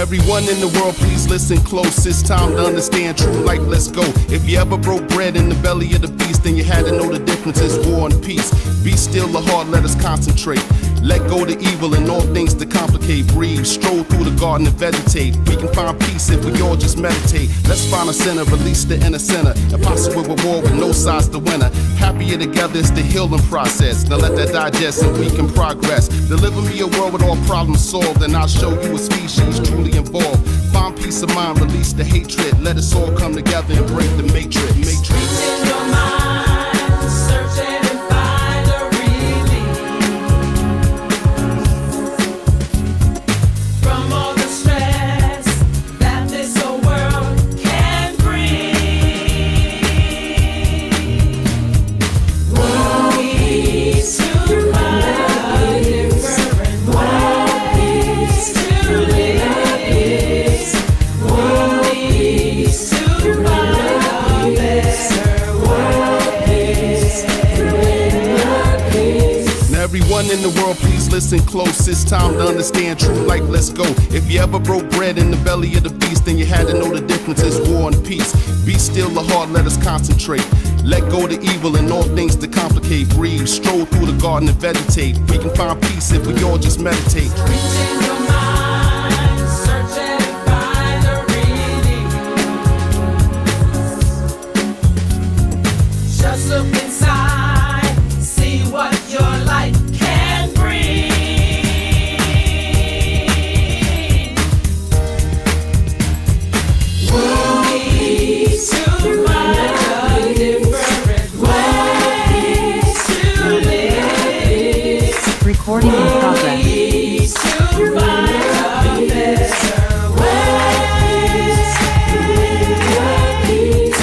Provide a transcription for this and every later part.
Everyone in the world, please listen close. It's time to understand true life, let's go. If you ever broke bread in the belly of the beast, then you had to know the difference is war and peace. Be still the heart, let us concentrate. Let go the evil and all things to complicate. Breathe, stroll through the garden and vegetate. We can find peace if we all just meditate. Let's find a center, release the inner center. Impossible reward with no sides to winner. Happier together is the healing process. Now let that digest and we can progress. Deliver me a world with all problems solved, and I'll show you a species truly involved. Find peace of mind, release the hatred. Let us all come together and break the matrix. In your mind, search it and find a relief from all the stress that this whole world can bring. Ways to find different ways to live. Ways to find a better Now everyone in the world, please listen close. It's time to understand true life, let's go. If you ever broke bread in the belly of the beast, then you had to know the difference is war and peace. Be still the heart, let us concentrate. Let go the evil and all things to complicate. Breathe, stroll through the garden and vegetate. We can find peace if we all just meditate. in your mind, search it and find a relief. Just look inside, see what your life can bring. Ways to find a different ways to live. Recording in progress. Ways to find a better ways.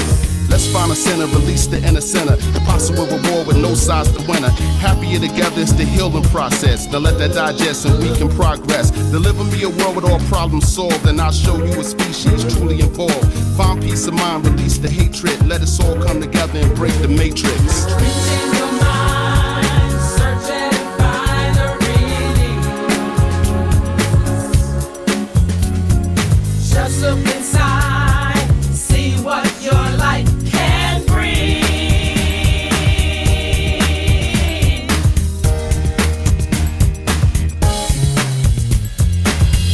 Let's find a center, release the inner center. Impossible reward with no sides to winner. Happier together is the healing process. Now let that digest and we can progress. Deliver me a world with all problems solved, and I'll show you a species truly involved. Find peace of mind, release the hatred. Let us all come together and break the matrix. In your mind, search it and find a relief. Just look inside, see what your life can bring.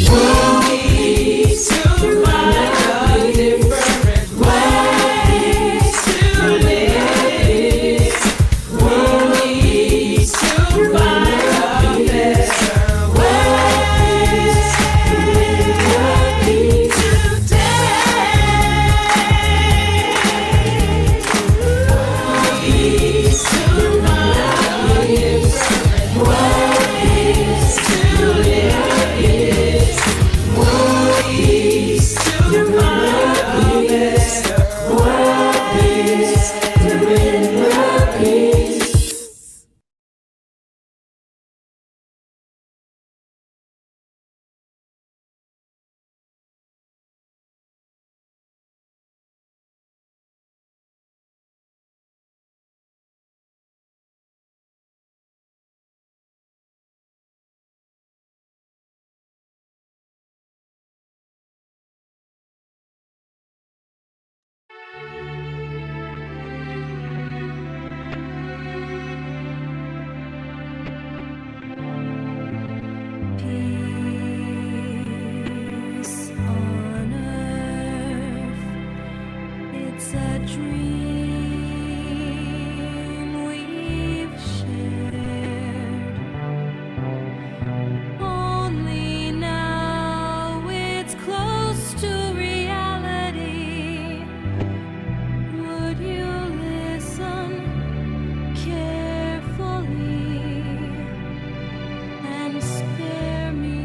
Ways to find a different ways to live. Ways to find a better ways today. Ways to find a different ways to live. Ways to find a better ways to win peace. Peace on earth, it's a dream we've shared. Only now it's close to reality. Would you listen carefully and spare me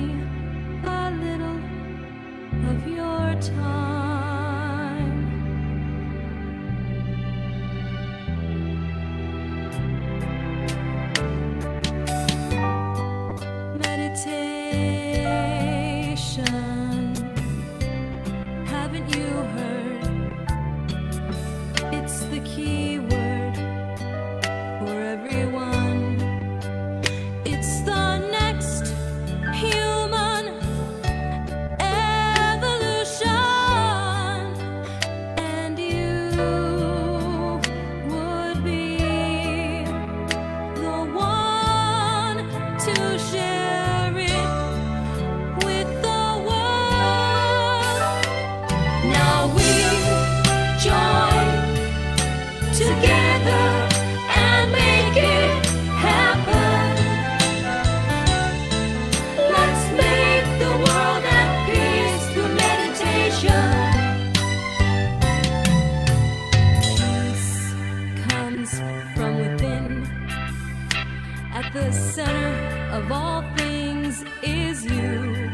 of all things is you.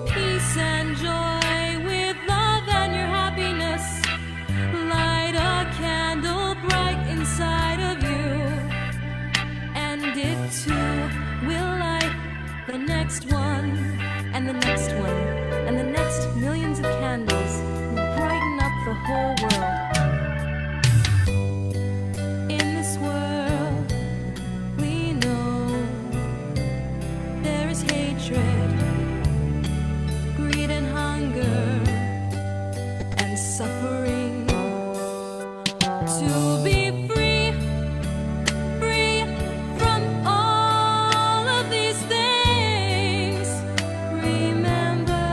Peace and joy with love and your happiness. Light a candle bright inside of you, and it too will light the next one, and the next one, and the next millions of candles will brighten up the whole world. In this world, we know there is hatred, greed and hunger, and suffering. To be free, free from all of these things, remember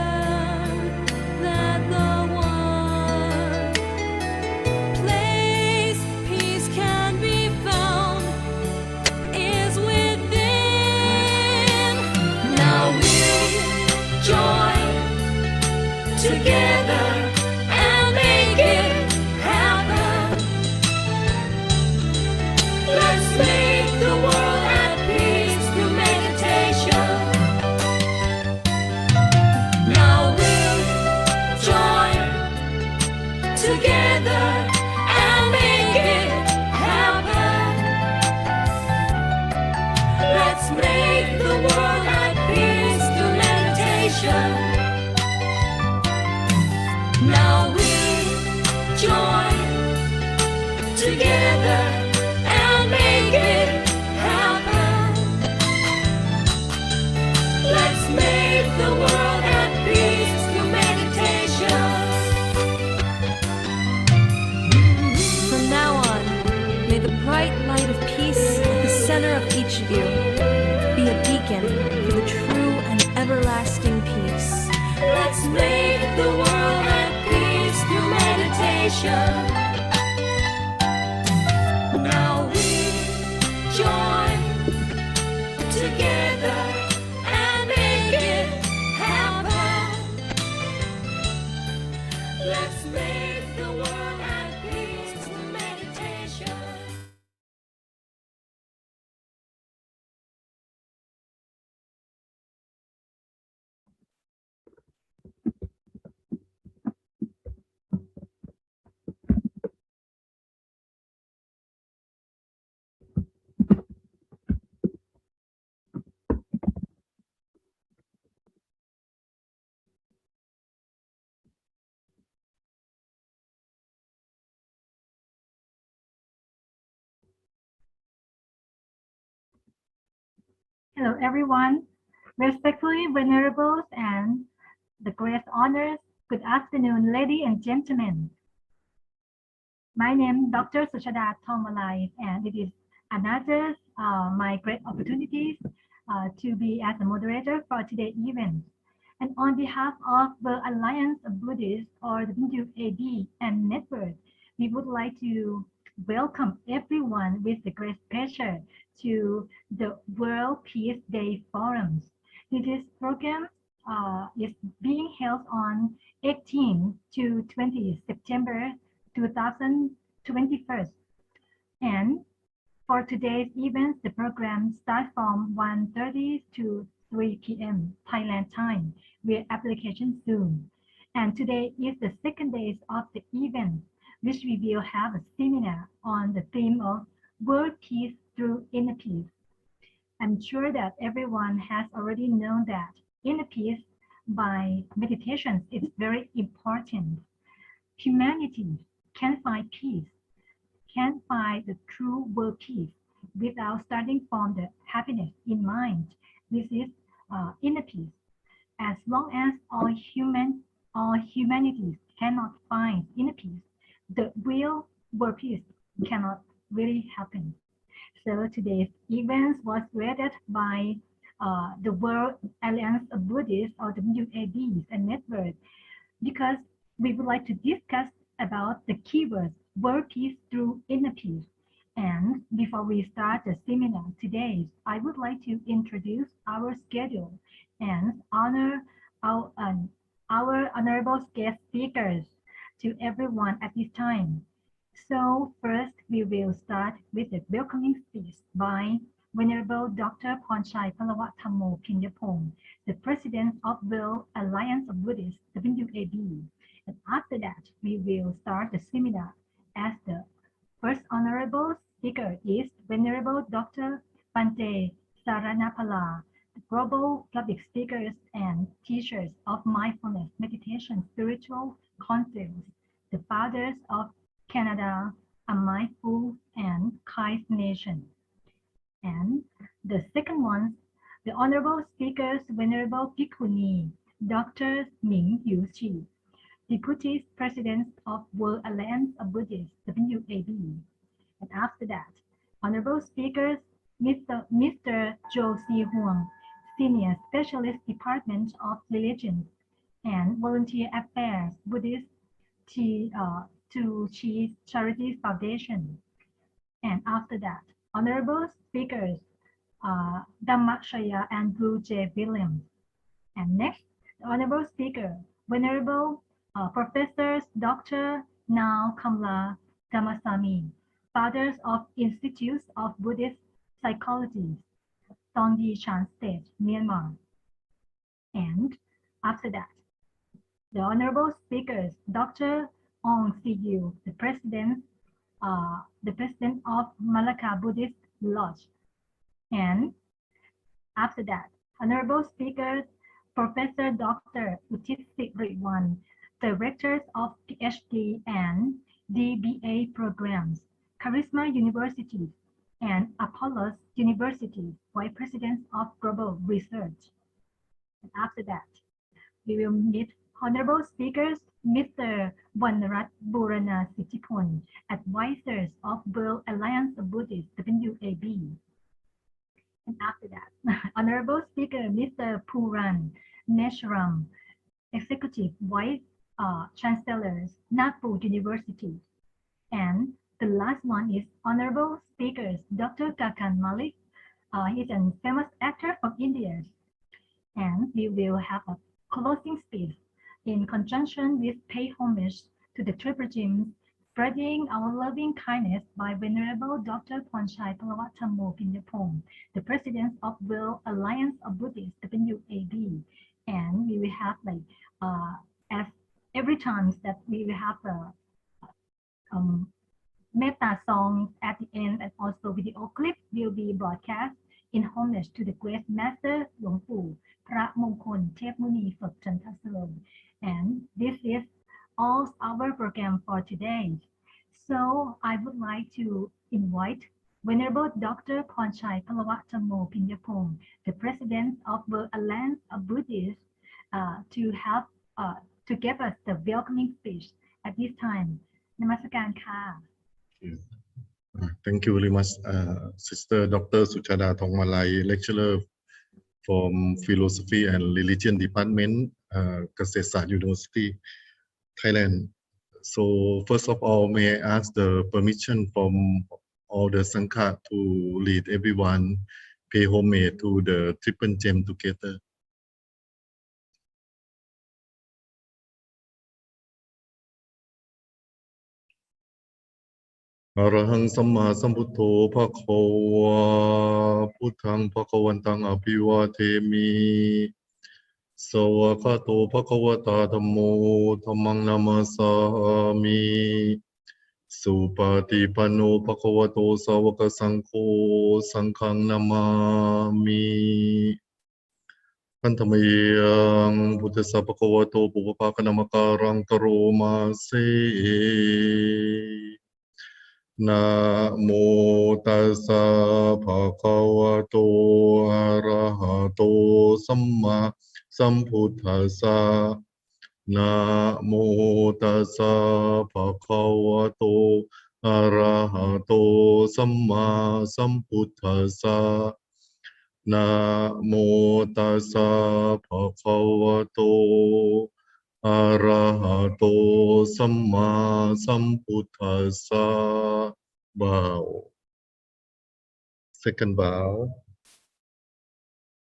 that the one place peace can be found is within. Now we join together and make it happen. Let's make the world at peace through meditation. Now we'll join together and make it happen. Let's make the world at peace through meditation. Now we'll join together and make it happen. Let's make the world at peace through meditation. From now on, may the bright light of peace at the center of each of you be a beacon for the true and everlasting peace. Let's make the world at peace through meditation. Now we join together and make it happen. Let's make the world at peace through meditation. Hello, everyone. Respectfully, venerables, and the great honors. Good afternoon, ladies and gentlemen. My name is Dr. Suchada Thongmalai, and it is another my great opportunity to be as a moderator for today's event. And on behalf of the Alliance of Buddhists, or the WAB and Network, we would like to welcome everyone with the great pleasure to the World Peace Day Forums. This program is being held on 18 to 20 September 2021. And for today's event, the program starts from 1:30 to 3 p.m. Thailand time with application Zoom. And today is the second day of the event, which we will have a seminar on the theme of World Peace through Inner Peace. I'm sure that everyone has already known that inner peace by meditation is very important. Humanity can find peace, can find the true world peace without starting from the happiness in mind. This is inner peace. As long as all humanities cannot find inner peace, the real world peace cannot really happen. So today's event was created by the World Alliance of Buddhists, or WABs and Network, because we would like to discuss about the keywords world peace through inner peace. And before we start the seminar today, I would like to introduce our schedule and honor our honorable guest speakers to everyone at this time. So first, we will start with a welcoming speech by Venerable Dr. Pornchai Palawatthamo Pinyapong, the President of World Alliance of Buddhists, WAB. And after that, we will start the seminar as the first honorable speaker is Venerable Dr. Bante Saranapala, the global public speakers and teachers of mindfulness meditation spiritual councils, the fathers of Canada, a mindful and kind nation. And the second one, the honorable speakers, Venerable Bhikkhuni, Dr. Ming Yu Chi, Deputy President of World Alliance of Buddhists, WAB. And after that, honorable speakers, Mr. Zhou Si Huang, Senior Specialist Department of Religion and Volunteer Affairs, Buddhist to Chi Charity Foundation. And after that, honorable speakers, Dhammakshaya and Blue J. Williams. And next, the honorable speaker, Venerable Professors Dr. Nao Kamla Dhammasami, fathers of Institutes of Buddhist Psychology, Tongyi Chan State, Myanmar. And after that, the honorable speakers, Dr. Ong Si-yu, the president of Malacca Buddhist Lodge. And after that, honorable speakers, Professor Dr. Utit Sikriwan, directors of PhD and DBA programs, Charisma University and Apollos University, vice presidents of global research. And after that, we will meet honorable speakers, Mr. Vannarat Burana Sittipon, advisors of World Alliance of Buddhists, WAB. And after that, honorable speaker, Mr. Puran Meshram, executive vice chancellors, Nagpur University. And the last one is honorable speakers, Dr. Kakan Malik. He's a famous actor from India. And we will have a closing speech in conjunction with pay homage to the Triple Gems, spreading our loving kindness by Venerable Dr. Pornchai Palawatthamo Pinyapong, the President of World Alliance of Buddhists, WAB. And we will have as every time that we will have a metta song at the end, and also video clip will be broadcast in homage to the great Master Luang Pu, Phra Mongkol Thep Muni Phật Trần Thát Sơ. And this is all our program for today. So I would like to invite Venerable Dr. Pornchai Palawatthamo Pinyapong, the President of World Alliance of Buddhists, to give us the welcoming speech at this time. Namaskar ka. Thank you very much, Sister Dr. Suchada Thongmalai, lecturer from Philosophy and Religion Department, Kasetsart University, Thailand. So first of all, may I ask the permission from all the Sangha to lead everyone pay homage to the Triple Gem together. Arahang Samma Sambuddho Bhagava Buddhang Bhagavantam Abhivademi Sawakato Bhagavata Dhammo Dhammang Namasami Supatipanno Bhagavato Sawaka Sangho Sanghang Namami Pantamayang Buddhasa Bhagavato Bhupapakanamakkarang Karomase Namo tassa bhagavato arahato samma sambuddhassa. Namo tassa bhagavato arahato samma sambuddhassa. Namo tassa bhagavato arahato samma sambuddhassa. Bow. Second bow.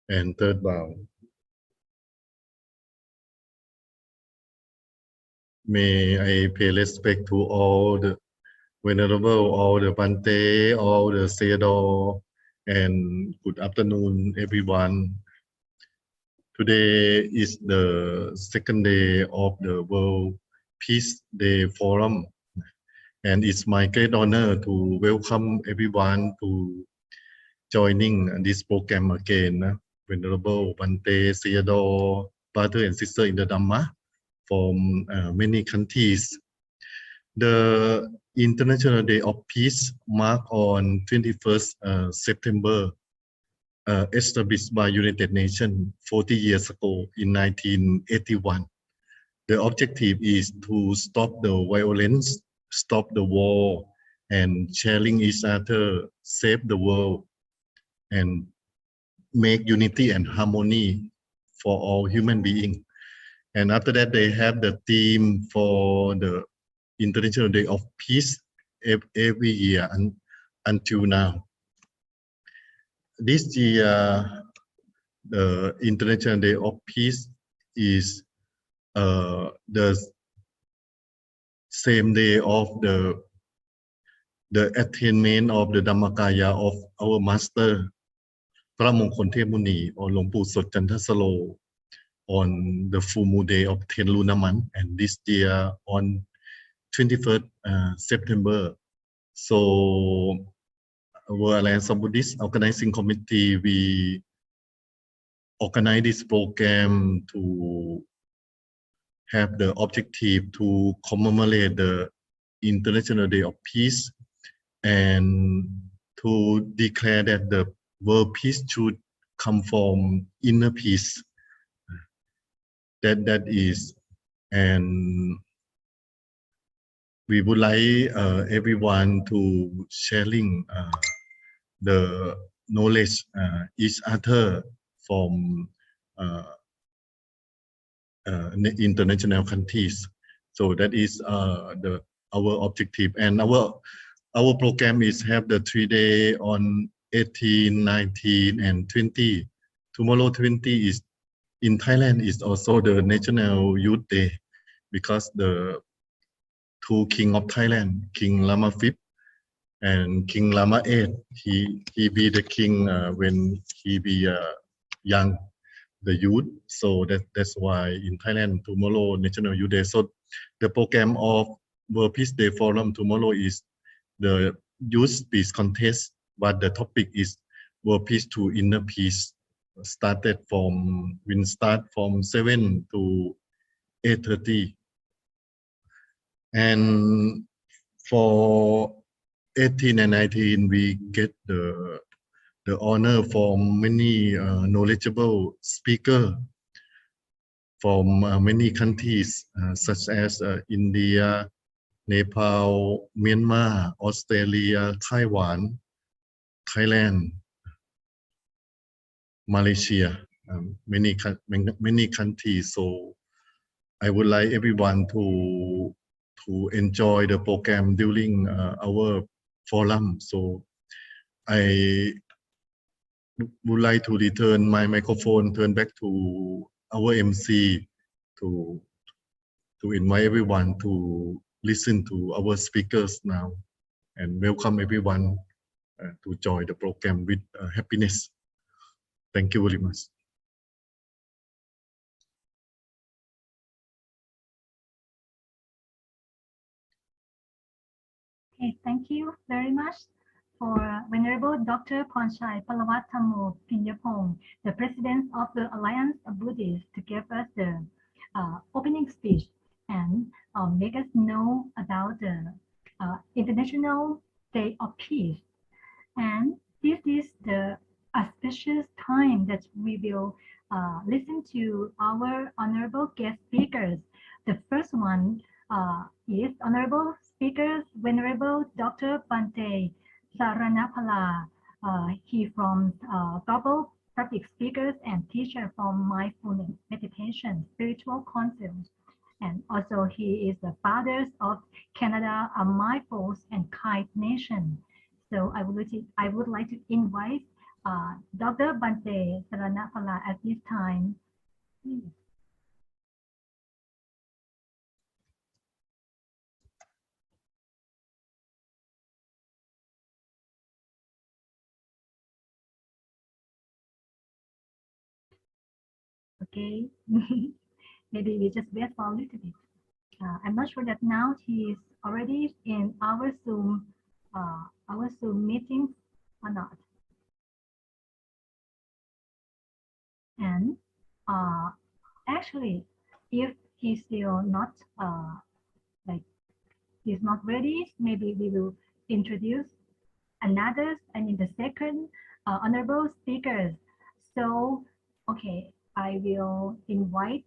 And third bow. May I pay respect to all the Venerable, all the Bante, all the Sayadaw, and good afternoon, everyone. Today is the second day of the World Peace Day Forum, and it's my great honor to welcome everyone to joining this program again. Venerable Bante Sayadaw, brother and sister in the Dhamma from many countries. The International Day of Peace marked on 21st September, established by United Nations 40 years ago in 1981. The objective is to stop the violence, stop the war, and sharing each other, save the world, and make unity and harmony for all human beings. And after that, they have the theme for the International Day of Peace every year until now. This year, the International Day of Peace is the same day of the attainment of the Dhammakaya of our Master, พระมงคลเทพมุนี or หลวงปู่สดจันทสโล on the full moon day of 10 lunar month, and this year on 21st September. So our Alliance of Buddhist Organizing Committee, we organize this program to have the objective to commemorate the International Day of Peace and to declare that the world peace should come from inner peace. That is, and we would like everyone to sharing the knowledge each other from international countries. So that is our objective, and our program is have the 3 day on 18, 19, and 20. Tomorrow 20 is in Thailand is also the National Youth Day, because the two king of Thailand, King Lama V and King Lama VIII, he be the king when he be young, the youth. So that's why in Thailand tomorrow National Youth Day. So the program of World Peace Day Forum tomorrow is the Youth Peace Contest, but the topic is World Peace to Inner Peace. Started from, we start from 7 to 8:30. And for 18 and 19, we get the honor from many knowledgeable speakers from many countries, such as India, Nepal, Myanmar, Australia, Taiwan, Thailand, Malaysia, many countries. So I would like everyone to enjoy the program during our forum. So I would like to return my microphone, turn back to our MC to invite everyone to listen to our speakers now, and welcome everyone to join the program with happiness. Thank you very much. Okay, thank you very much for Venerable Dr. Pornchai Palawatthamo Pinyapong, the President of the Alliance of Buddhists, to give us the opening speech and make us know about the International Day of Peace. And this is the auspicious time that we will listen to our honorable guest speakers. The first one is honorable speakers, Venerable Dr. Bante Saranapala. He from Global Public Speakers and teacher from Mindfulness Meditation Spiritual Council. And also he is the father of Canada, a mindful and kind nation. So I would like to invite Dr. Bante Saranapala at this time. Please. Okay. Maybe we just wait for a little bit. I'm not sure that now he's already in our Zoom meeting or not. And actually, if he's still not like he's not ready, maybe we will introduce another, the second honorable speakers. So, okay, I will invite,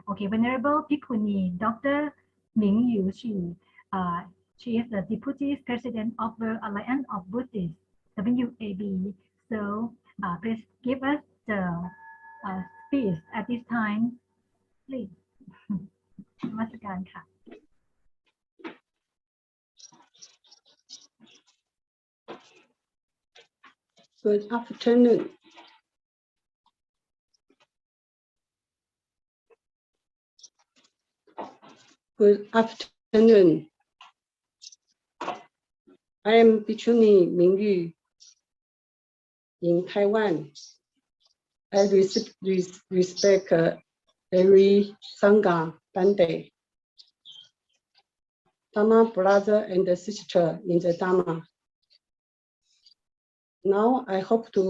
okay, Venerable Bhikkhuni, Dr. Ming Yu Shi. She is the Deputy President of the Alliance of Buddhists, WAB. So, please give us the speech at this time, please. นมัสการค่ะ Good afternoon. Good afternoon. I am Bhikkhuni Mingyu in Taiwan. I respect every Sangha Bande, Dharma brother and sister in the Dharma. Now I hope to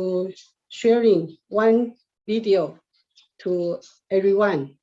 sharing one video to everyone.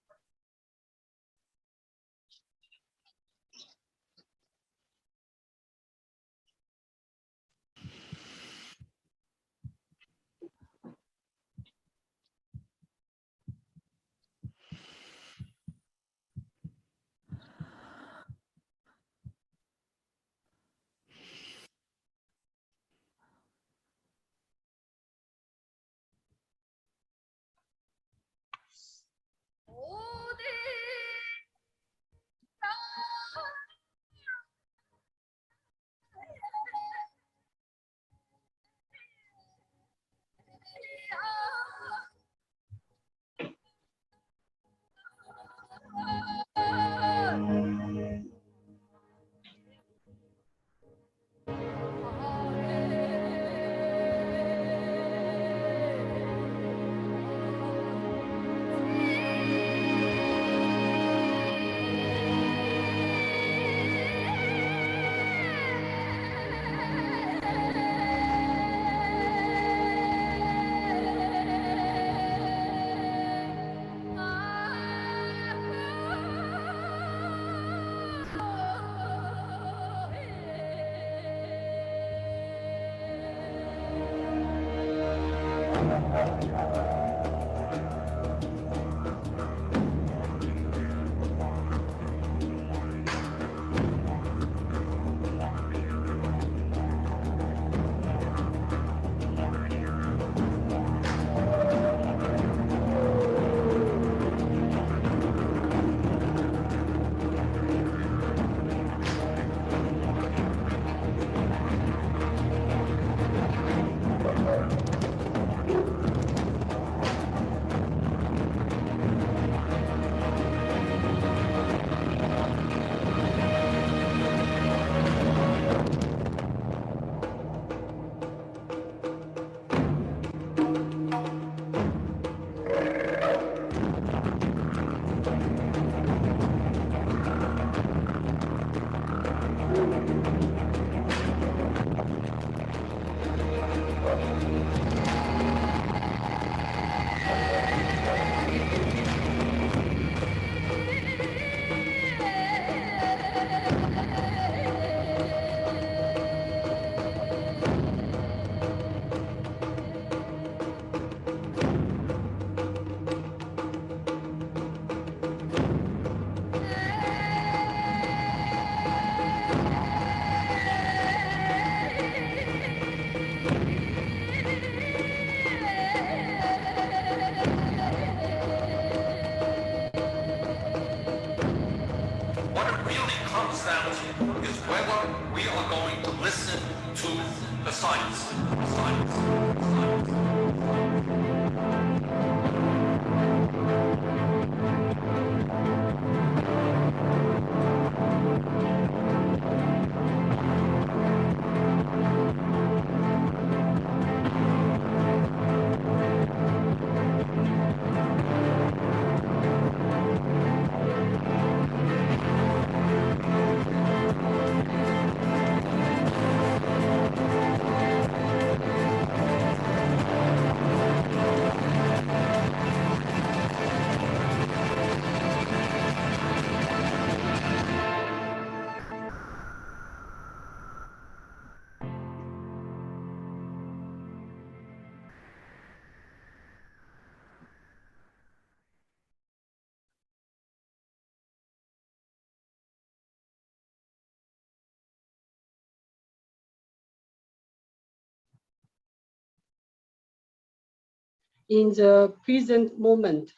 In the present moment,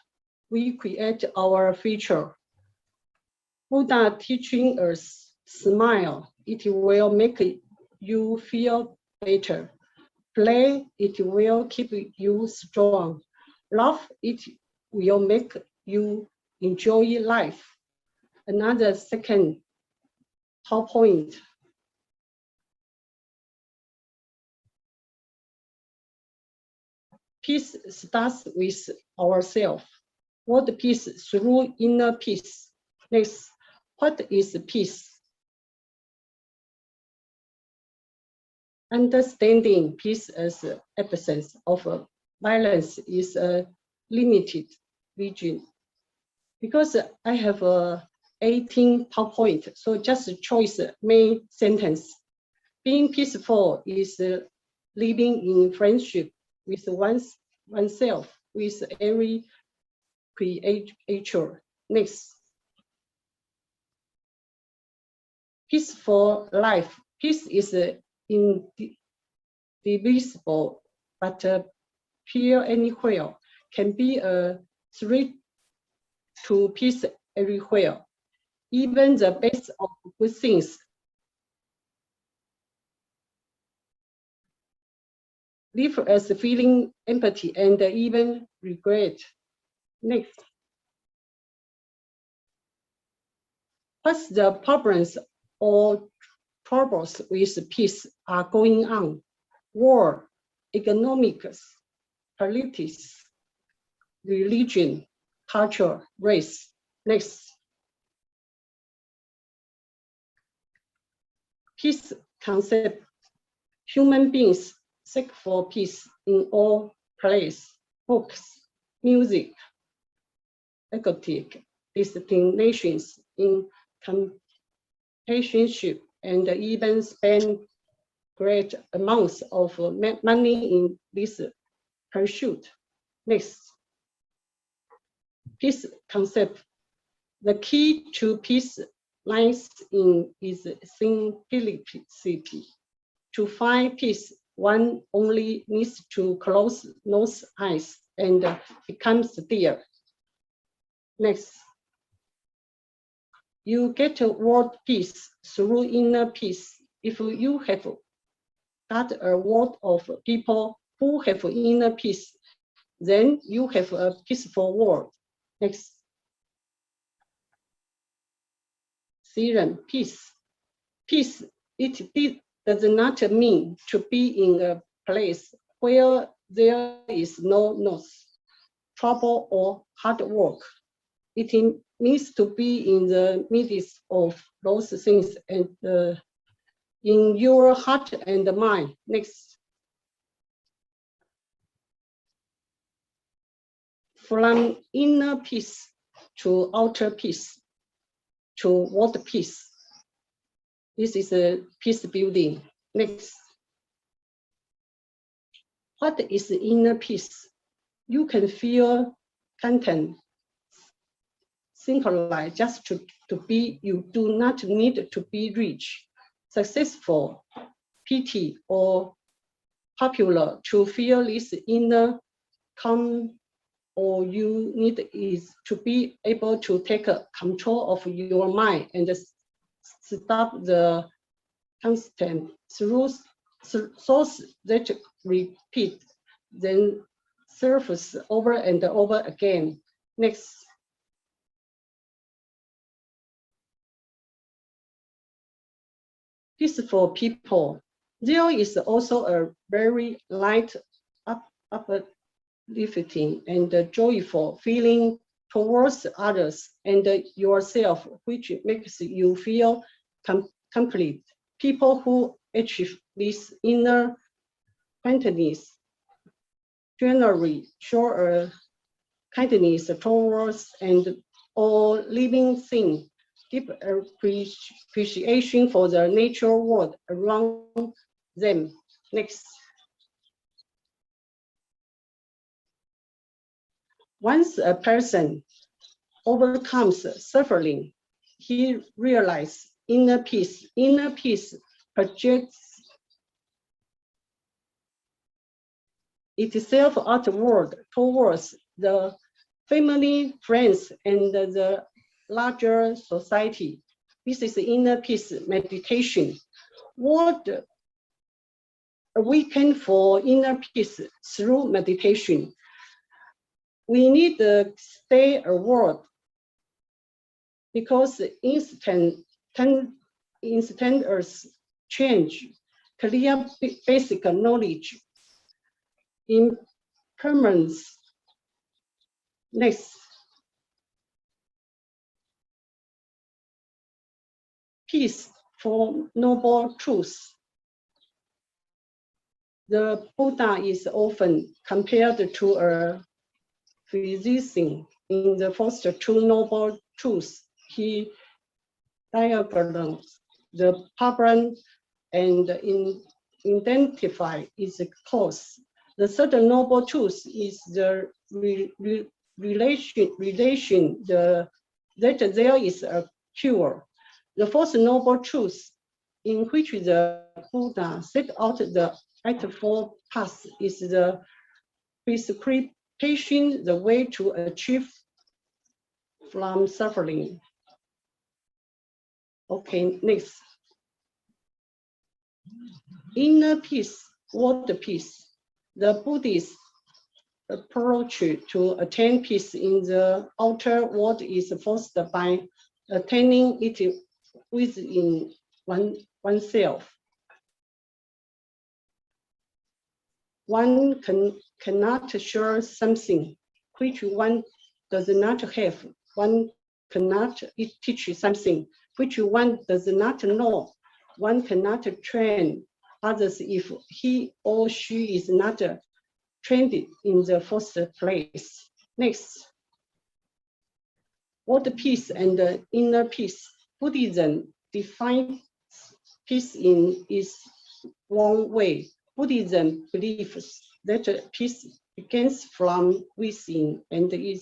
we create our future. Buddha teaching us, smile, it will make you feel better. Play, it will keep you strong. Laugh, it will make you enjoy life. Another second PowerPoint. Peace starts with ourselves. What peace? Through inner peace. Next, what is peace? Understanding peace as absence of violence is a limited vision. Because I have 18 PowerPoint, so just choose main sentence. Being peaceful is living in friendship with oneself, with every creature. Next. Peaceful life. Peace is indivisible, but pure anywhere, can be a threat to peace everywhere. Even the best of good things live as feeling empathy and even regret. Next. What's the problems or troubles with peace are going on? War, economics, politics, religion, culture, race. Next. Peace concept. Human beings seek for peace in all places. Books, music, aquatic destinations, in companionship, and even spend great amounts of money in this pursuit. Next. Peace concept. The key to peace lies in its simplicity. To find peace, one only needs to close those eyes and become still. Next. You get world peace through inner peace. If you have got a world of people who have inner peace, then you have a peaceful world. Next. Theorem, peace. Peace, it does not mean to be in a place where there is no noise, trouble, or hard work. It means to be in the midst of those things and in your heart and mind. Next. From inner peace to outer peace to world peace. This is a peace building. Next. What is inner peace? You can feel content, synchronized just to be. You do not need to be rich, successful, pretty, or popular to feel this inner calm. All you need is to be able to take control of your mind and stop the constant thoughts that repeat, then surface over and over again. Next. Peaceful people. There is also a very light, uplifting and joyful feeling towards others and yourself, which makes you feel complete. People who achieve this inner kindness generally show a kindness towards and all living things, deep appreciation for the natural world around them. Next. Once a person overcomes suffering, he realizes inner peace. Inner peace projects itself outward towards the family, friends, and the larger society. This is inner peace meditation. What a weekend for inner peace through meditation. We need to stay aware because instantaneous change, clear basic knowledge, impermanence. Next. Peace for noble truths. The Buddha is often compared to a physician in the first two noble truths. He diagnoses the problem and identify its cause. The third noble truth is the relation that there is a cure. The fourth noble truth in which the Buddha set out the Eightfold Path is the prescription, the way to achieve from suffering. Okay, next. Inner peace, world peace. The Buddhist approach to attain peace in the outer world is first by attaining it within oneself. One cannot share something which one does not have. One cannot teach something which one does not know. One cannot train others if he or she is not trained in the first place. Next. World peace and inner peace. Buddhism defines peace in its one way. Buddhism believes that peace begins from within and it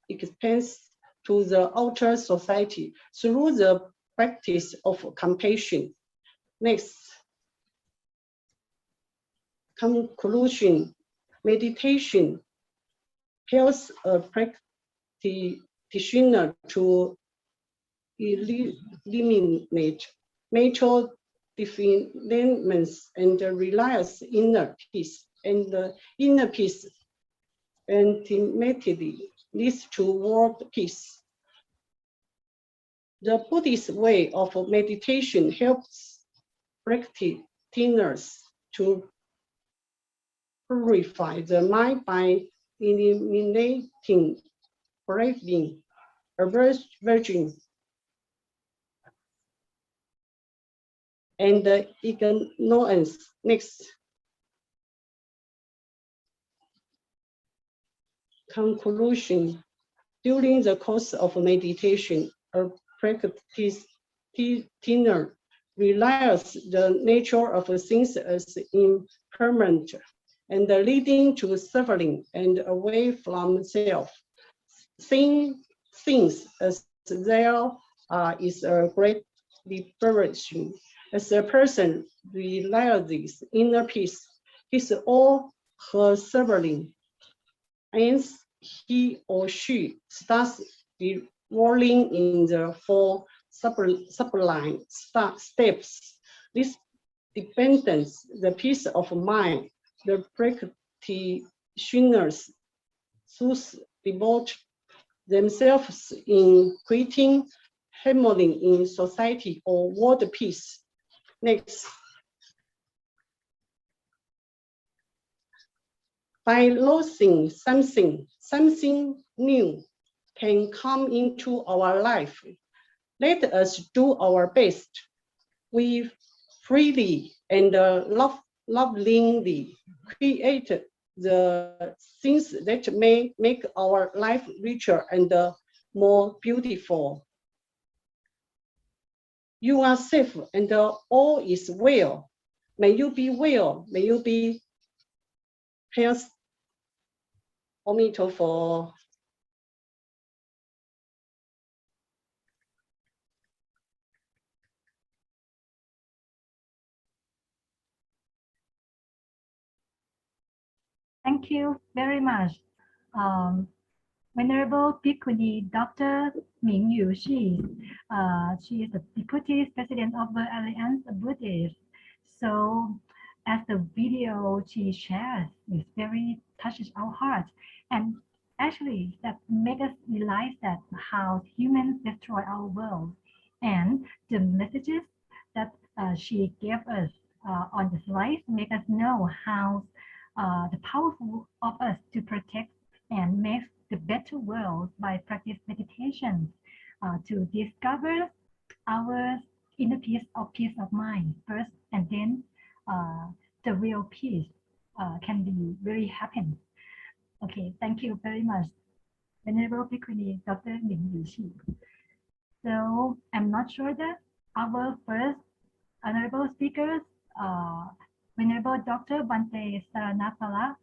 expands to the outer society through the practice of compassion. Next. Conclusion. Meditation helps a practitioner to eliminate mental defilements and realize inner peace. And inner peace ultimately leads to world peace. The Buddhist way of meditation helps practitioners to purify the mind by eliminating craving, aversion, and ignorance. Next. Conclusion. During the course of meditation, a practitioner realizes the nature of things as impermanent and leading to suffering and away from self. Seeing things as there is a great liberation. As a person realizes inner peace, his or her suffering ends. He or she starts rolling in the four sublime steps. This dependence, the peace of mind, the practitioners thus devote themselves in creating harmony in society or world peace. Next. By losing something, something new can come into our life. Let us do our best. We freely and lovingly create the things that may make our life richer and more beautiful. You are safe and all is well. May you be well. May you be healthy. 阿弥陀佛。Thank you very much. Venerable Bhikkhuni Dr. Mingyu Shi. She is the Deputy President of the Alliance of Buddhists. So as the video she shares is very touches our heart. And actually that makes us realize that how humans destroy our world. And the messages that she gave us on the slides make us know how the powerful of us to protect and make the better world by practice meditation to discover our inner peace of mind first, and then the real peace can be very happy. Okay, thank you very much, Venerable Bhikkhuni Dr. Mingyu Shi. So I'm not sure that our first honorable speakers, Venerable Dr. Bhante Saranapala,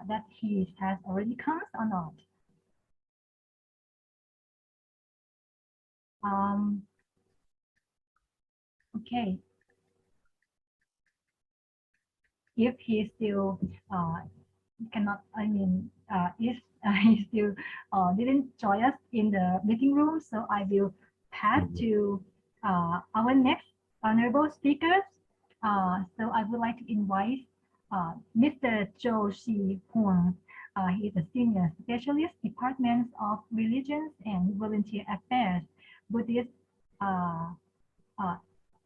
that he has already come or not. Okay. If he still cannot, if he still didn't join us in the meeting room, so I will pass to our next honorable speakers. So I would like to invite Mr. Zhou Shi Huang. He is a senior specialist, Department of Religions and Volunteer Affairs, Buddhist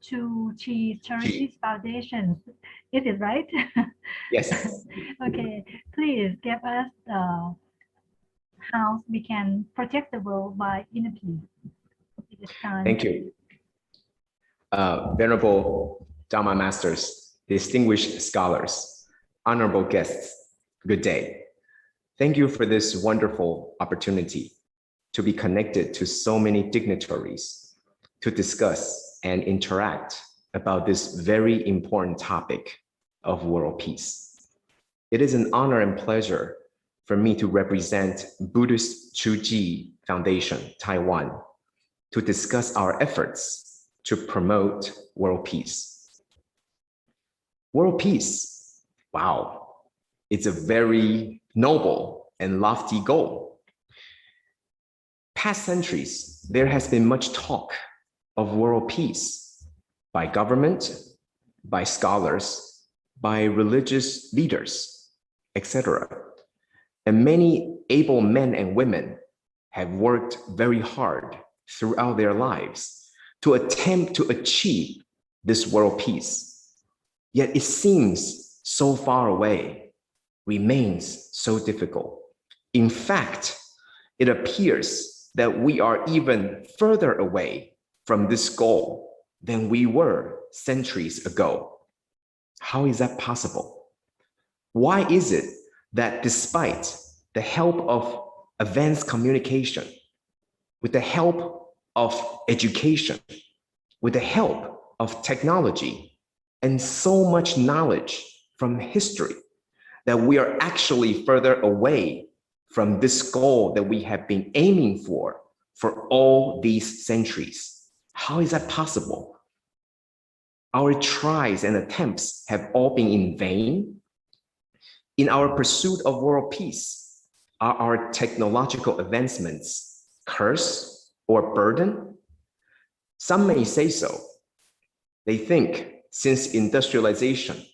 Chu Chi Charities Foundation. Is it right? Yes. Okay, please give us how we can protect the world by inner peace. Thank you. Venerable Dharma Masters, distinguished scholars, honorable guests, good day. Thank you for this wonderful opportunity to be connected to so many dignitaries to discuss and interact about this very important topic of world peace. It is an honor and pleasure for me to represent Buddhist Chu Chi Foundation, Taiwan, to discuss our efforts to promote world peace. World peace, wow, it's a very noble and lofty goal. Past centuries, there has been much talk of world peace by government, by scholars, by religious leaders, etc. And many able men and women have worked very hard throughout their lives to attempt to achieve this world peace. Yet it seems so far away, remains so difficult. In fact, it appears that we are even further away from this goal than we were centuries ago. How is that possible? Why is it that despite the help of advanced communication, with the help of education, with the help of technology, and so much knowledge from history, that we are actually further away from this goal that we have been aiming for all these centuries? How is that possible? Our tries and attempts have all been in vain. In our pursuit of world peace, are our technological advancements curse or burden? Some may say so. They think since industrialization,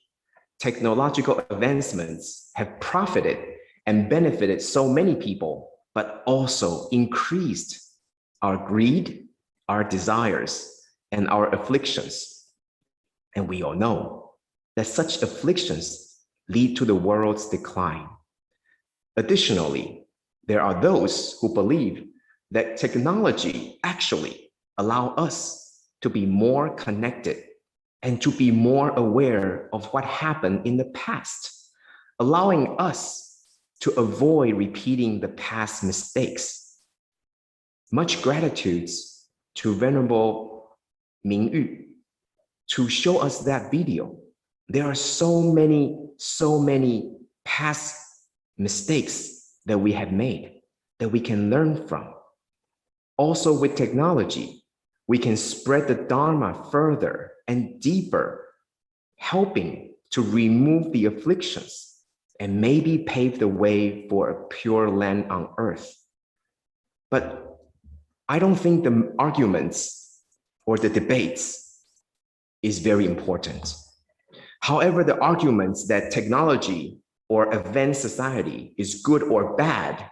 technological advancements have profited and benefited so many people, but also increased our greed, our desires, and our afflictions. And we all know that such afflictions lead to the world's decline. Additionally, there are those who believe that technology actually allows us to be more connected and to be more aware of what happened in the past, allowing us to avoid repeating the past mistakes. Much gratitude to Venerable Mingyu to show us that video. There are so many past mistakes that we have made that we can learn from. Also with technology, we can spread the Dharma further and deeper, helping to remove the afflictions and maybe pave the way for a pure land on earth. But I don't think the arguments or the debates is very important. However, the arguments that technology or advanced society is good or bad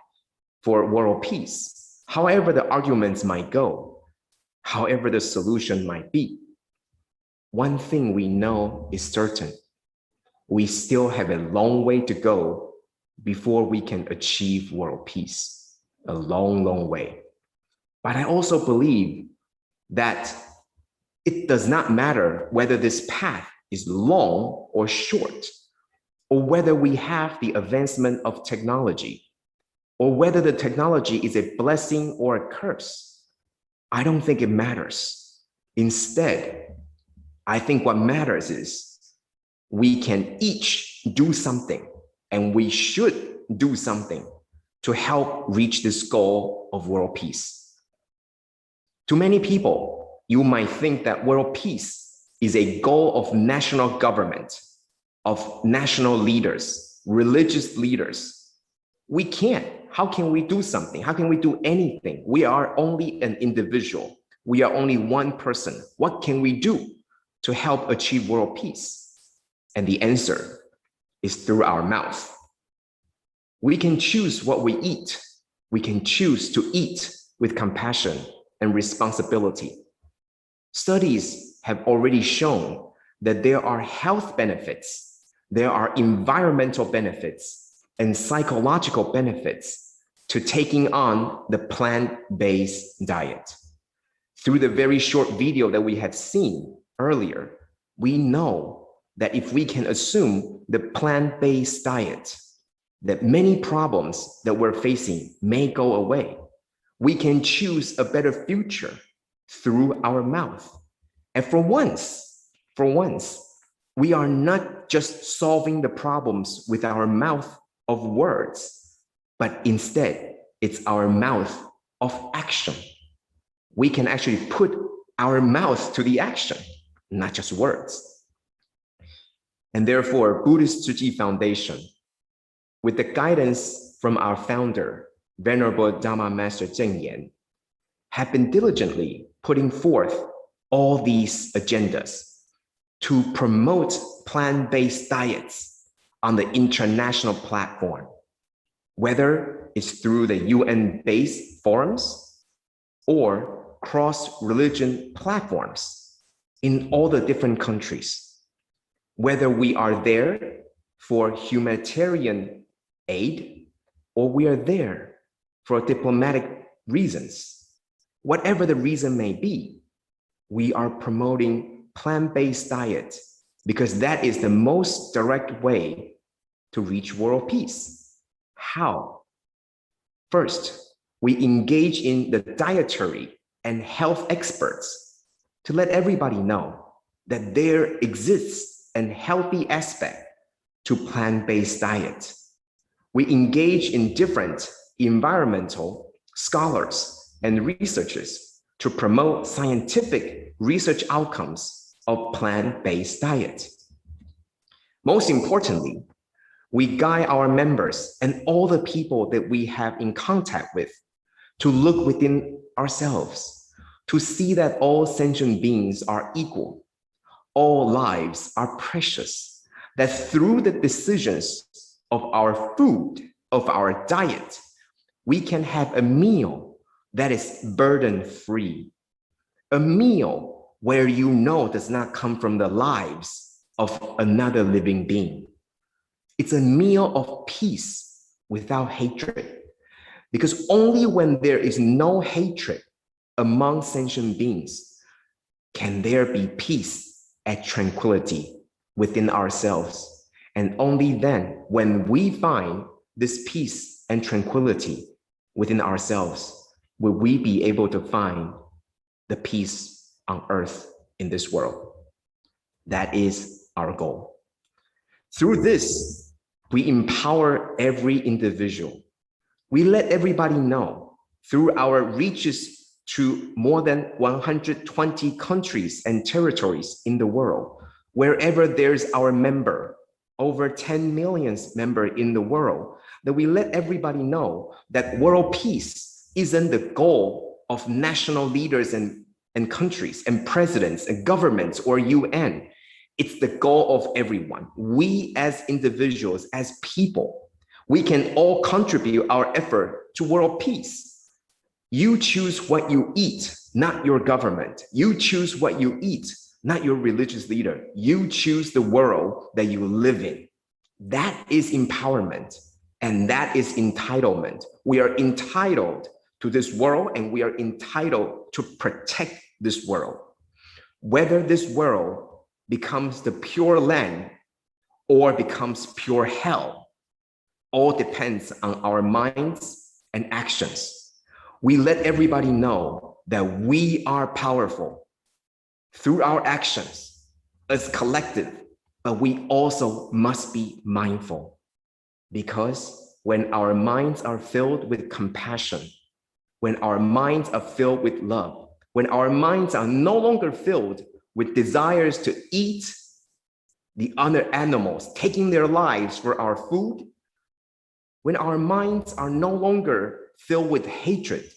for world peace, however the arguments might go, however the solution might be, one thing we know is certain. We still have a long way to go before we can achieve world peace. A long, long way. But I also believe that it does not matter whether this path is long or short, or whether we have the advancement of technology, or whether the technology is a blessing or a curse. I don't think it matters. Instead, I think what matters is we can each do something, and we should do something to help reach this goal of world peace. To many people, you might think that world peace is a goal of national government, of national leaders, religious leaders. We can't. How can we do something? How can we do anything? We are only an individual. We are only one person. What can we do to help achieve world peace? And the answer is through our mouth. We can choose what we eat. We can choose to eat with compassion and responsibility. Studies have already shown that there are health benefits, there are environmental benefits, and psychological benefits to taking on the plant-based diet. Through the very short video that we have seen earlier, we know that if we can assume the plant-based diet, that many problems that we're facing may go away. We can choose a better future through our mouth. And for once, we are not just solving the problems with our mouth of words, but instead it's our mouth of action. We can actually put our mouth to the action, not just words. And therefore, Buddhist Tzu Chi Foundation, with the guidance from our founder, Venerable Dharma Master Cheng Yen, have been diligently putting forth all these agendas to promote plant-based diets on the international platform, whether it's through the UN-based forums or cross-religion platforms in all the different countries, whether we are there for humanitarian aid or we are there for diplomatic reasons. Whatever the reason may be, we are promoting plant-based diet because that is the most direct way to reach world peace. How? First, we engage in the dietary and health experts to let everybody know that there exists a healthy aspect to plant-based diet. We engage in different environmental scholars and researchers to promote scientific research outcomes of plant-based diet. Most importantly, we guide our members and all the people that we have in contact with to look within ourselves, to see that all sentient beings are equal, all lives are precious, that through the decisions of our food, of our diet, we can have a meal that is burden-free, a meal where you know does not come from the lives of another living being. It's a meal of peace without hatred, because only when there is no hatred among sentient beings can there be peace and tranquility within ourselves. And only then, when we find this peace and tranquility within ourselves, will we be able to find the peace on earth in this world. That is our goal. Through this, we empower every individual. We let everybody know through our reaches to more than 120 countries and territories in the world. Wherever there's our member, over 10 million members in the world, that we let everybody know that world peace isn't the goal of national leaders and countries and presidents and governments or UN. It's the goal of everyone. We as individuals, as people, we can all contribute our effort to world peace. You choose what you eat, not your government. You choose what you eat, not your religious leader. You choose the world that you live in. That is empowerment, and that is entitlement. We are entitled to this world, and we are entitled to protect this world. Whether this world becomes the pure land or becomes pure hell, all depends on our minds and actions. We let everybody know that we are powerful through our actions as collective, but we also must be mindful, because when our minds are filled with compassion, when our minds are filled with love, when our minds are no longer filled with desires to eat the other animals, taking their lives for our food, when our minds are no longer filled with hatred,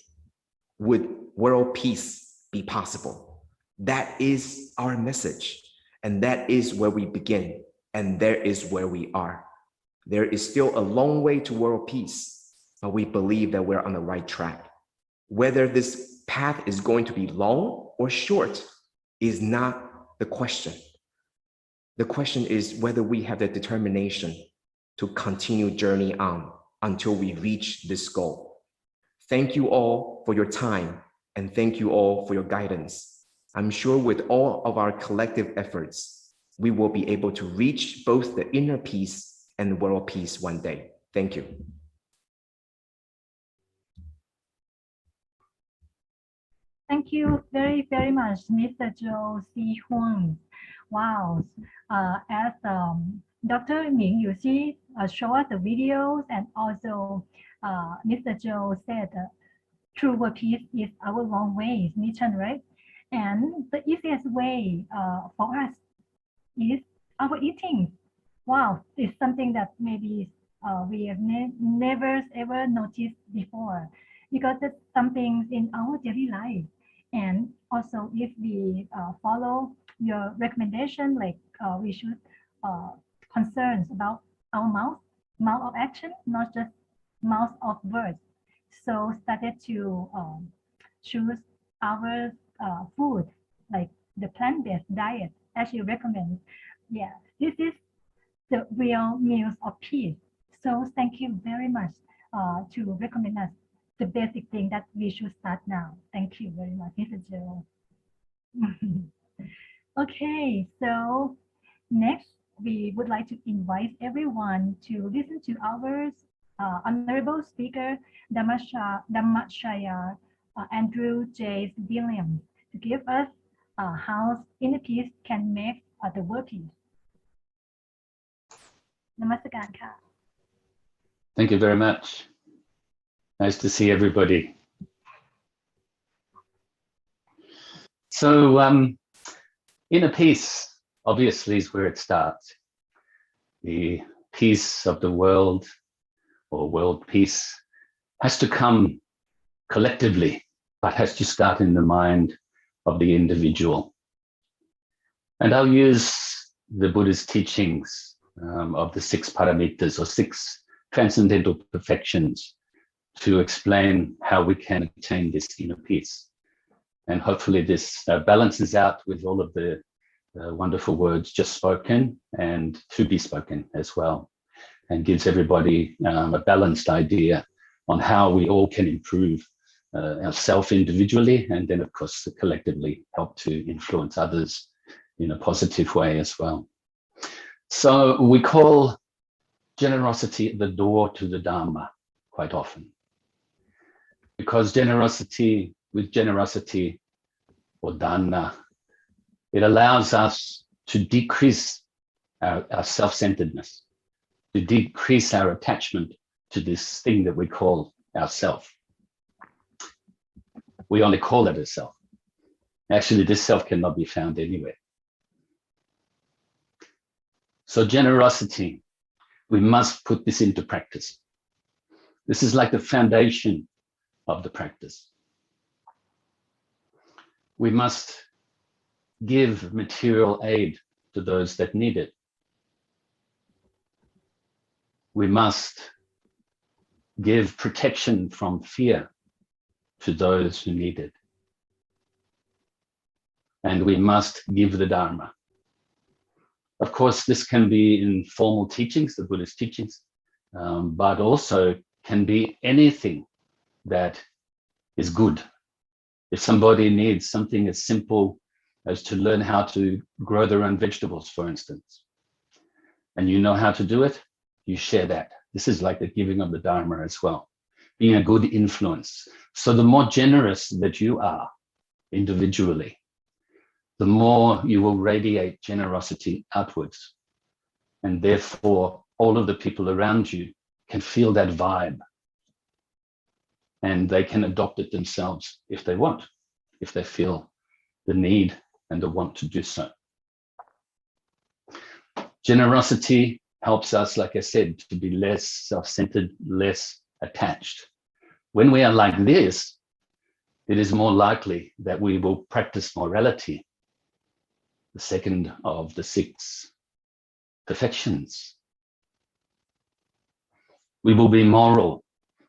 would world peace be possible? That is our message, and that is where we begin, and there is where we are. There is still a long way to world peace, but we believe that we're on the right track. Whether this path is going to be long or short is not the question. The question is whether we have the determination to continue journey on until we reach this goal. Thank you all for your time, and thank you all for your guidance. I'm sure with all of our collective efforts, we will be able to reach both the inner peace and world peace one day. Thank you. Thank you very, very much, Mr. Joe C. Huang. Wow. As Dr. Ming Yuxi showed us the videos, and also Mr. Joe said, true world peace is our long way mission, right? And the easiest way for us is our eating. Wow, it's something that maybe we have never ever noticed before, because it's something in our daily life. And also, if we follow your recommendation, like we should concerns about our mouth of action, not just mouth of words. So started to choose our food, like the plant-based diet, as you recommend. Yeah, this is the real meals of peace. So thank you very much to recommend us the basic thing that we should start now. Thank you very much, Mr. Joe. Okay, so next we would like to invite everyone to listen to our honorable speaker, Dhammachaya Andrew J. Williams, to give us how inner peace can make the world peace. Namaskaran ka. Thank you very much. Nice to see everybody. So inner peace obviously is where it starts. The peace of the world, or world peace, has to come collectively, but has to start in the mind of the individual. And I'll use the Buddha's teachings of the 6 paramitas, or 6 transcendental perfections, to explain how we can attain this inner peace. And hopefully this balances out with all of the wonderful words just spoken and to be spoken as well, and gives everybody a balanced idea on how we all can improve ourselves individually, and then of course collectively help to influence others in a positive way as well. So we call generosity the door to the Dharma quite often, because with generosity or dana, it allows us to decrease our self-centeredness, to decrease our attachment to this thing that we call ourself. We only call it a self. Actually, this self cannot be found anywhere. So generosity, we must put this into practice. This is like the foundation of the practice. We must give material aid to those that need it. We must give protection from fear to those who need it. And we must give the Dharma. Of course, this can be in formal teachings, the Buddhist teachings, but also can be anything that is good. If somebody needs something as simple as to learn how to grow their own vegetables, for instance, and you know how to do it, you share that. This is like the giving of the Dharma as well, being a good influence. So the more generous that you are individually, the more you will radiate generosity outwards. And therefore, all of the people around you can feel that vibe. And they can adopt it themselves if they want, if they feel the need and the want to do so. Generosity helps us, like I said, to be less self-centered, less attached. When we are like this, it is more likely that we will practice morality, the second of the 6 perfections. We will be moral.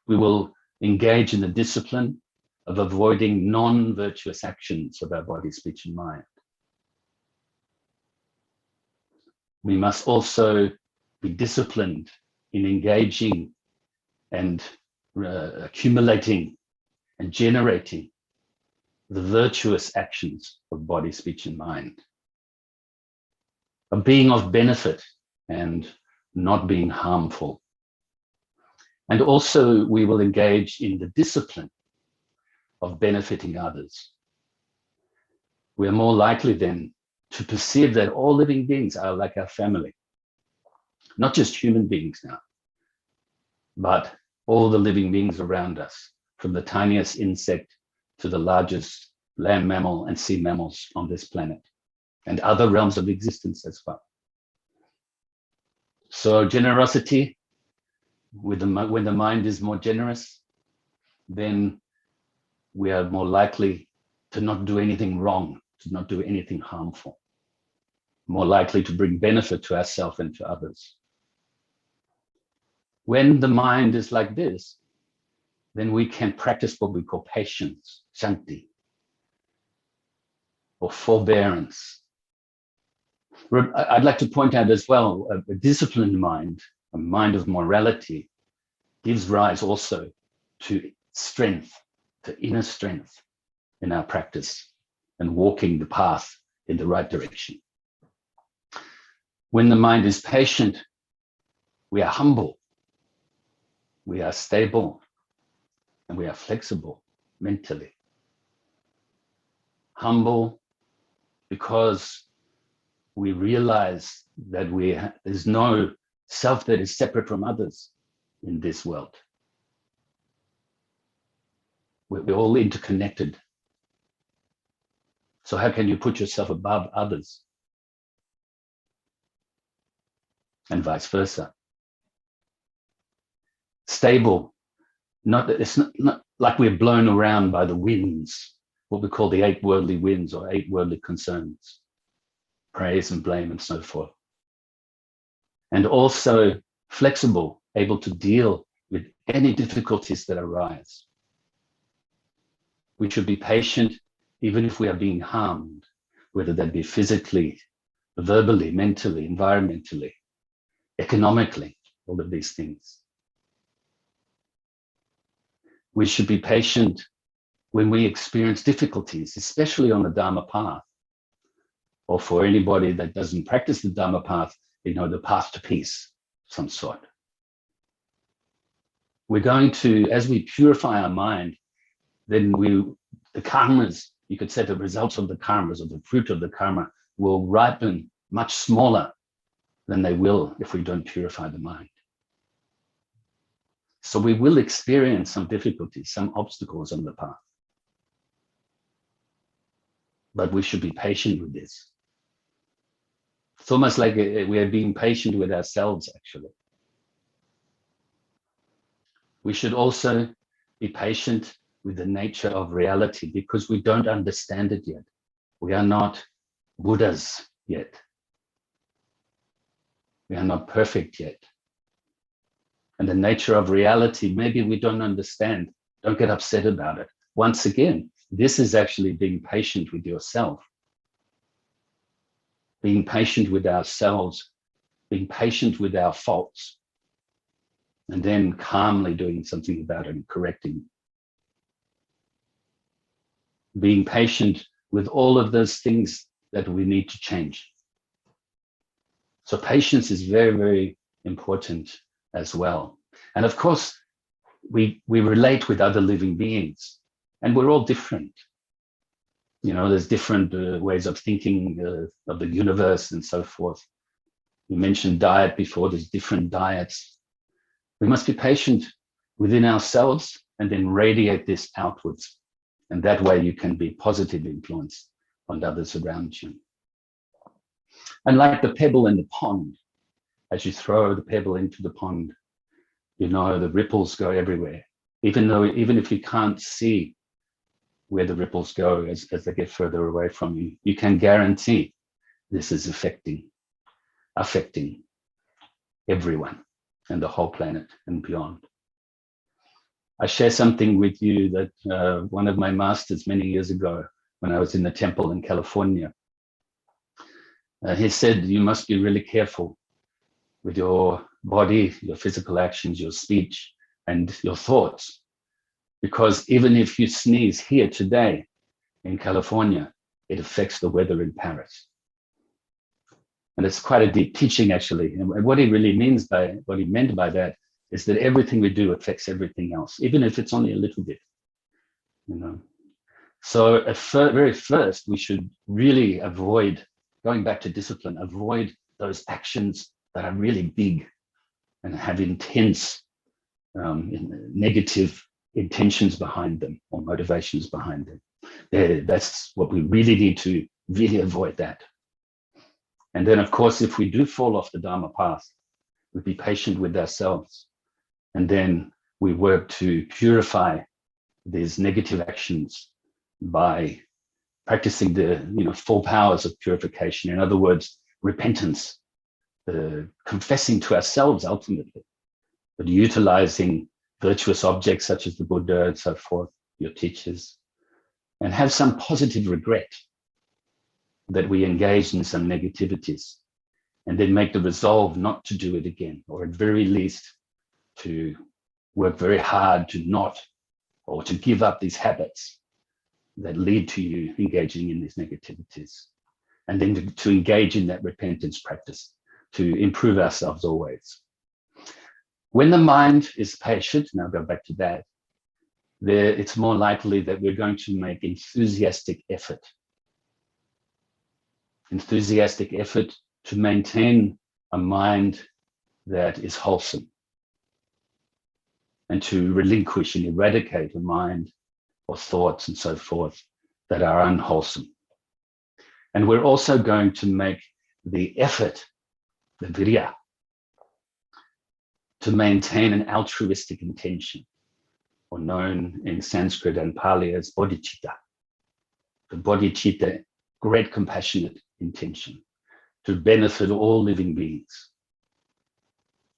We will engage in the discipline of avoiding non-virtuous actions of our body, speech, and mind. We must also be disciplined in engaging and accumulating and generating the virtuous actions of body, speech, and mind, of being of benefit and not being harmful. And also we will engage in the discipline of benefiting others. We are more likely then to perceive that all living beings are like our family, not just human beings now, but all the living beings around us, from the tiniest insect to the largest land mammal and sea mammals on this planet, and other realms of existence as well. So generosity, when the mind is more generous, then we are more likely to not do anything wrong, to not do anything harmful, more likely to bring benefit to ourselves and to others. When the mind is like this, then we can practice what we call patience, shanti, or forbearance. I'd like to point out as well, a disciplined mind, a mind of morality, gives rise also to strength, to inner strength in our practice and walking the path in the right direction. When the mind is patient, we are humble, we are stable, and we are flexible mentally. Humble because we realize that there's no self that is separate from others in this world. We're all interconnected. So how can you put yourself above others? And vice versa. Stable, it's not like we're blown around by the winds, what we call the 8 worldly winds or 8 worldly concerns, praise and blame and so forth. And also flexible, able to deal with any difficulties that arise. We should be patient even if we are being harmed, whether that be physically, verbally, mentally, environmentally, economically, all of these things. We should be patient when we experience difficulties, especially on the Dharma path, or for anybody that doesn't practice the Dharma path, the path to peace, some sort. We're going to, as we purify our mind, then the karmas, you could say the results of the karmas or the fruit of the karma will ripen much smaller than they will if we don't purify the mind. So we will experience some difficulties, some obstacles on the path. But we should be patient with this. It's almost like we are being patient with ourselves, actually. We should also be patient with the nature of reality because we don't understand it yet. We are not Buddhas yet. We are not perfect yet. And the nature of reality, maybe we don't understand. Don't get upset about it. Once again, this is actually being patient with yourself. Being patient with ourselves, being patient with our faults, and then calmly doing something about it and correcting. Being patient with all of those things that we need to change. So patience is very, very important as well. And of course, we relate with other living beings, and we're all different. You know, there's different ways of thinking of the universe and so forth. You mentioned diet before, there's different diets. We must be patient within ourselves and then radiate this outwards. And that way you can be positive influence on others around you. And like the pebble in the pond, as you throw the pebble into the pond, you know, the ripples go everywhere. Even if you can't see where the ripples go as they get further away from you, you can guarantee this is affecting everyone and the whole planet and beyond. I share something with you that one of my masters many years ago, when I was in the temple in California, he said, you must be really careful with your body, your physical actions, your speech, and your thoughts. Because even if you sneeze here today in California, it affects the weather in Paris. And it's quite a deep teaching, actually. And what he meant by that is that everything we do affects everything else, even if it's only a little bit, you know. So at very first, we should really avoid, going back to discipline, avoid those actions that are really big and have intense negative intentions behind them or motivations behind them. That's what we really need to really avoid that. And then, of course, if we do fall off the Dharma path, we be patient with ourselves. And then we work to purify these negative actions by practicing the 4 powers of purification. In other words, repentance, confessing to ourselves ultimately, but utilizing virtuous objects such as the Buddha and so forth, your teachers, and have some positive regret that we engaged in some negativities, and then make the resolve not to do it again, or at very least to work very hard to not, or to give up these habits that lead to you engaging in these negativities, and then to engage in that repentance practice to improve ourselves always. When the mind is patient, and I'll go back to that, it's more likely that we're going to make enthusiastic effort to maintain a mind that is wholesome, and to relinquish and eradicate a mind or thoughts and so forth that are unwholesome. And we're also going to make the effort, the virya, to maintain an altruistic intention, or known in Sanskrit and Pali as bodhicitta. The bodhicitta, great compassionate intention to benefit all living beings,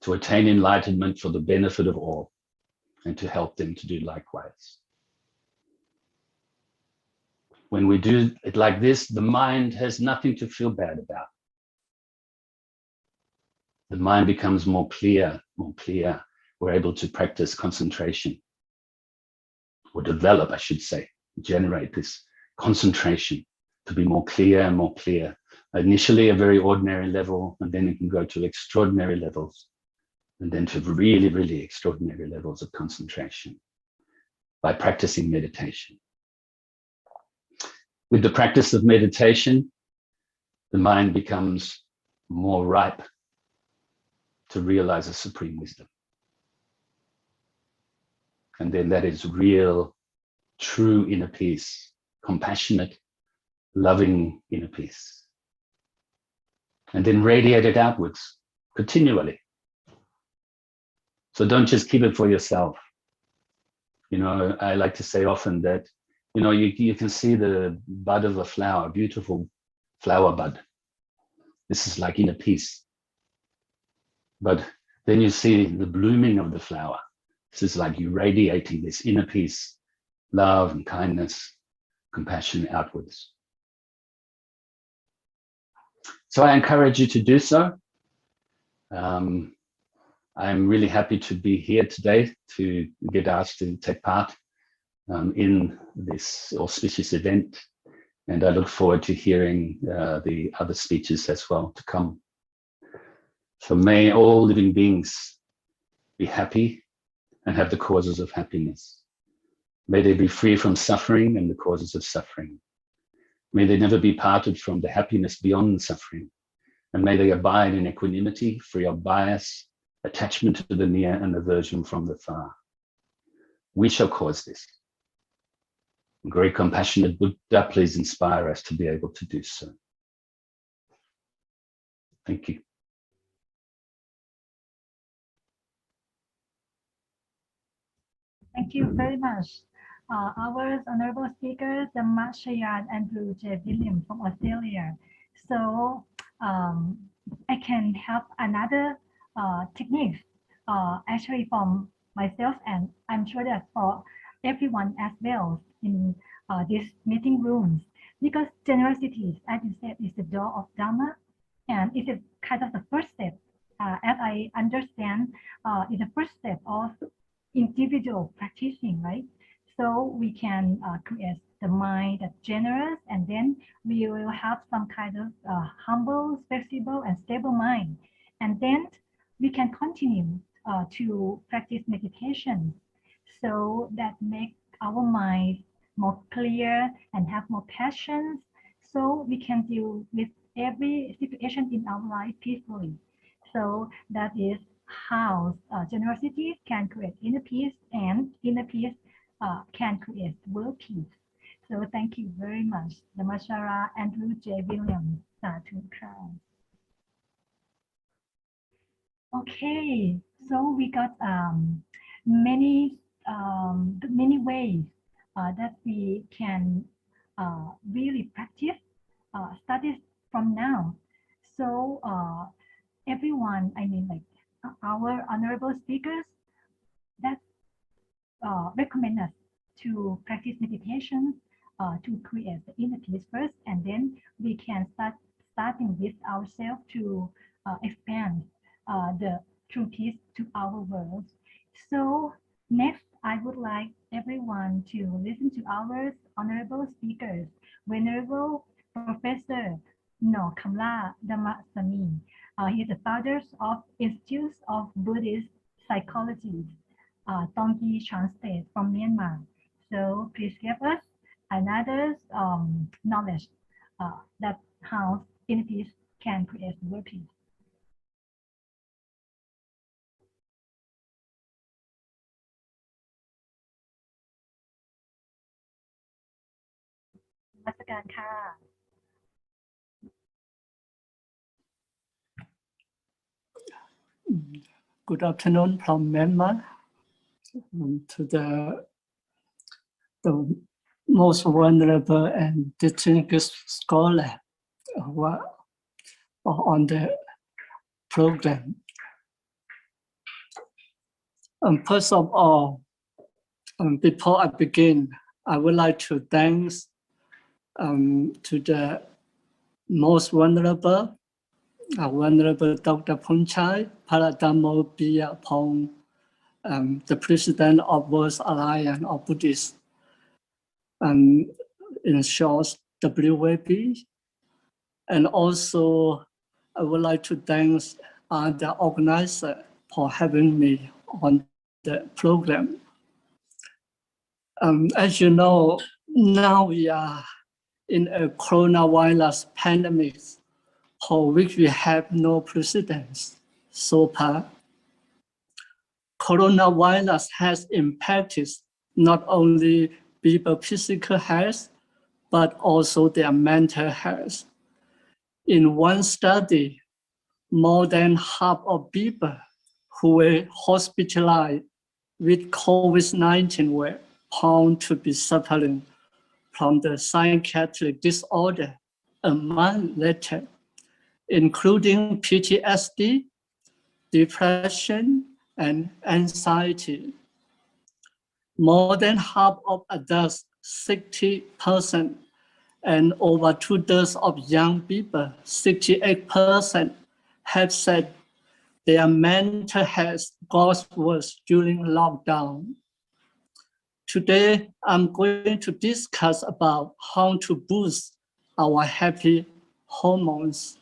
to attain enlightenment for the benefit of all, and to help them to do likewise. When we do it like this, the mind has nothing to feel bad about. The mind becomes more clear. We're able to practice concentration, or develop, I should say, generate this concentration to be more clear and more clear. Initially a very ordinary level, and then it can go to extraordinary levels, and then to really, really extraordinary levels of concentration by practicing meditation. With the practice of meditation, the mind becomes more ripe to realize a supreme wisdom. And then that is real, true inner peace, compassionate, loving inner peace. and then radiate it outwards continually. So don't just keep it for yourself. You know, I like to say often that, you know, you can see the bud of a flower, beautiful flower bud. This is like inner peace. But then you see the blooming of the flower. This is like you radiating this inner peace, love and kindness, compassion outwards. So I encourage you to do so. I'm really happy to be here today to get asked to take part in this auspicious event. And I look forward to hearing the other speeches as well to come. So may all living beings be happy and have the causes of happiness. May they be free from suffering and the causes of suffering. May they never be parted from the happiness beyond suffering. And may they abide in equanimity, free of bias, attachment to the near and aversion from the far. We shall cause this. Great compassionate Buddha, please inspire us to be able to do so. Thank you. Thank you very much. Our honorable speaker, the Dhammachayan Andrew J. Williams from Australia. So I can have another technique actually from myself, and I'm sure that for everyone as well in this meeting rooms, because generosity, as you said, is the door of Dharma, and it's a kind of the first step, as I understand, is the first step of individual practicing, right? So we can create the mind that's generous, and then we will have some kind of humble, flexible, and stable mind. And then we can continue to practice meditation so that make our mind more clear and have more passions, so we can deal with every situation in our life peacefully. So that is how generosity can create inner peace, and inner peace can create world peace. So thank you very much, Dhammachayan Andrew J. Williams. Okay, so we got many ways that we can really practice studies from now. So everyone, I mean, like our honorable speakers, that recommend us to practice meditation to create the inner peace first, and then we can starting with ourselves to expand the true peace to our world. So next, I would like everyone to listen to our honorable speakers, Venerable Professor No Kamla Dhammasami. He is the founder of Institute of Buddhist Psychology, Tongyi Chan State from Myanmar. So please give us another knowledge that how inner peace can create world peace. Good afternoon from Myanmar to the most venerable and distinguished scholar who are on the program. First of all, before I begin, I would like to thank to the most venerable, Venerable Dr. Phunchai Paradamo Piyapong, the president of World Alliance of Buddhists, in short, WAB. And also, I would like to thank the organizer for having me on the program. As you know, now we are in a coronavirus pandemic for which we have no precedence so far. Coronavirus has impacted not only people's physical health, but also their mental health. In one study more than half of people who were hospitalized with COVID-19 were found to be suffering from the psychiatric disorder a month later, including PTSD, depression, and anxiety. More than half of adults, 60%, and over 2/3 of young people, 68%, have said their mental health got worse during lockdown. Today, I'm going to discuss about how to boost our happy hormones.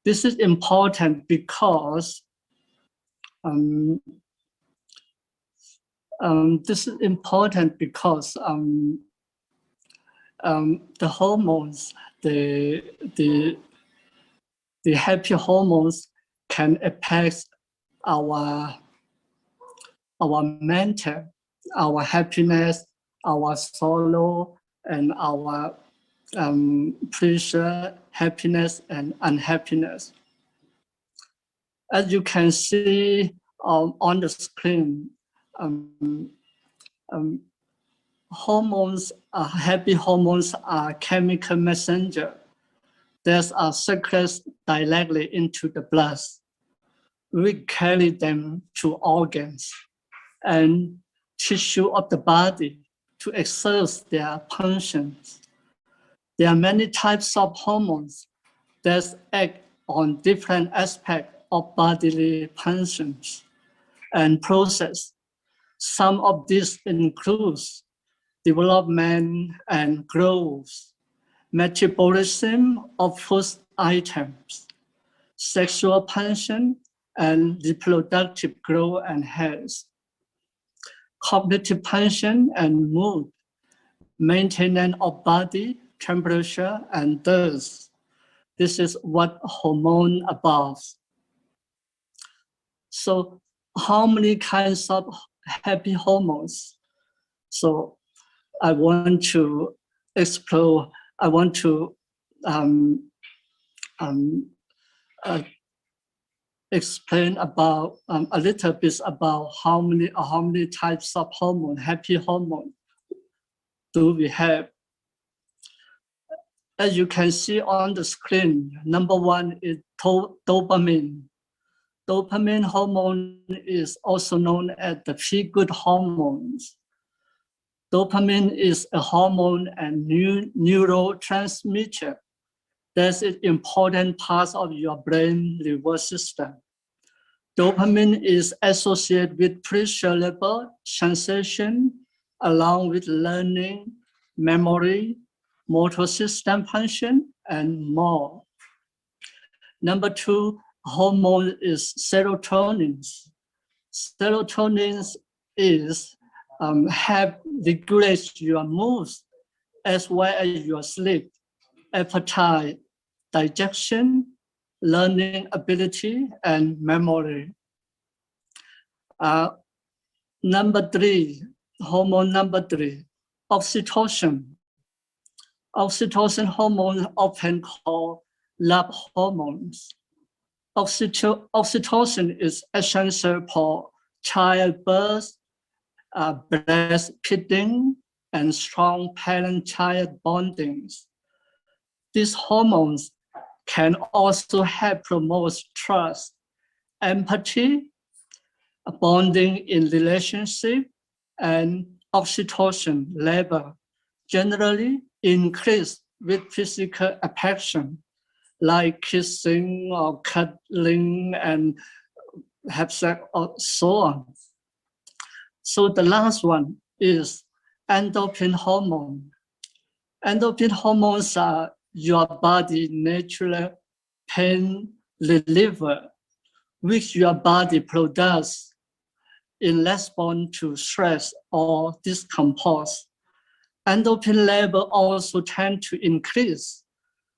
This is important because the hormones, the happy hormones can affect our mental, our happiness, our sorrow, and our pleasure, happiness, and unhappiness. As you can see on the screen, hormones, happy hormones are chemical messenger that are circulated directly into the blood. We carry them to organs and tissue of the body to exert their functions. There are many types of hormones that act on different aspects of bodily functions and process. Some of these includes development and growth, metabolism of food items, sexual function, and reproductive growth and health, cognitive function and mood, maintenance of body temperature and thirst. This is what hormone about. So how many kinds of happy hormones? So I want to explore, I want to explain about a little bit about how many types of hormone, happy hormone do we have. As you can see on the screen, number one is dopamine. Dopamine hormone is also known as the feel-good hormones. Dopamine is a hormone and neurotransmitter that's an important part of your brain reward system. Dopamine is associated with pleasurable sensation along with learning, memory, motor system function, and more. Number two hormone is serotonin. Serotonin is help regulate your moods as well as your sleep, appetite, digestion, learning ability, and memory. Hormone number three, oxytocin. Oxytocin hormone, often called love hormones. Oxytocin is essential for childbirth, breastfeeding, and strong parent-child bondings. These hormones can also help promote trust, empathy, bonding in relationship, and oxytocin level generally increase with physical affection, like kissing or cuddling and have sex or so on. So the last one is endorphin hormone. Endorphin hormones are your body natural pain reliever, which your body produces in response to stress or discomfort. Endorphin level also tend to increase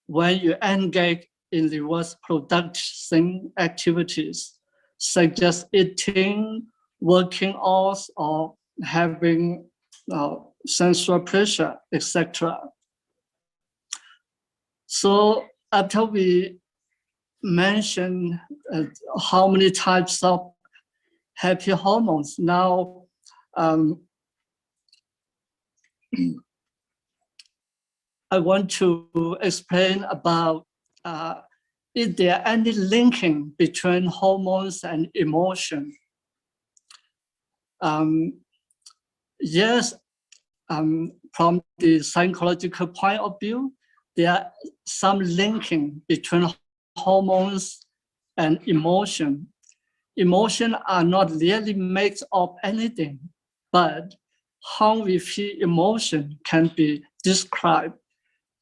when you engage in reward producing activities, such as eating, working out, or having sensual pleasure, etc. So after we mentioned how many types of happy hormones. Now, I want to explain about is there any linking between hormones and emotion? Yes, from the psychological point of view, there are some linking between hormones and emotion. Emotion are not really made of anything, but how we feel emotion can be described.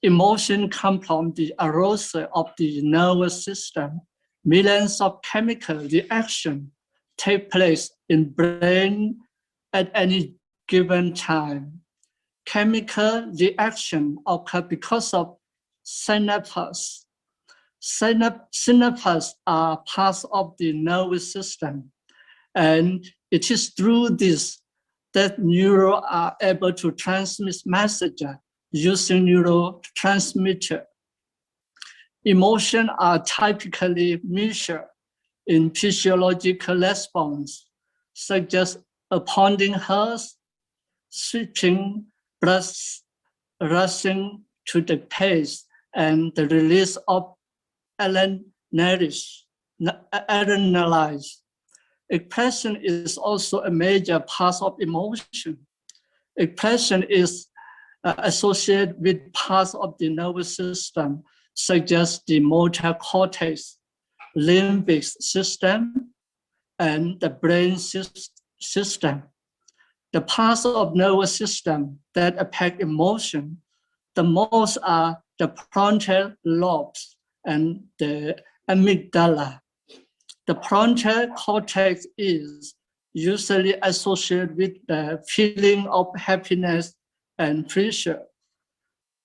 Emotion come from the arousal of the nervous system. Millions of chemical reactions take place in brain at any given time. Chemical reaction occur because of synapses. Synapses are parts of the nervous system, and it is through this that neurons are able to transmit messages using neurotransmitter. Emotions are typically measured in physiological response, such as a pounding heart, switching blood rushing to the pace, and the release of adrenaline. Expression is also a major part of emotion. Expression is associated with parts of the nervous system, such as the motor cortex, limbic system, and the brain system. The parts of nervous system that affect emotion, the most are the frontal lobes and the amygdala. The frontal cortex is usually associated with the feeling of happiness and pleasure.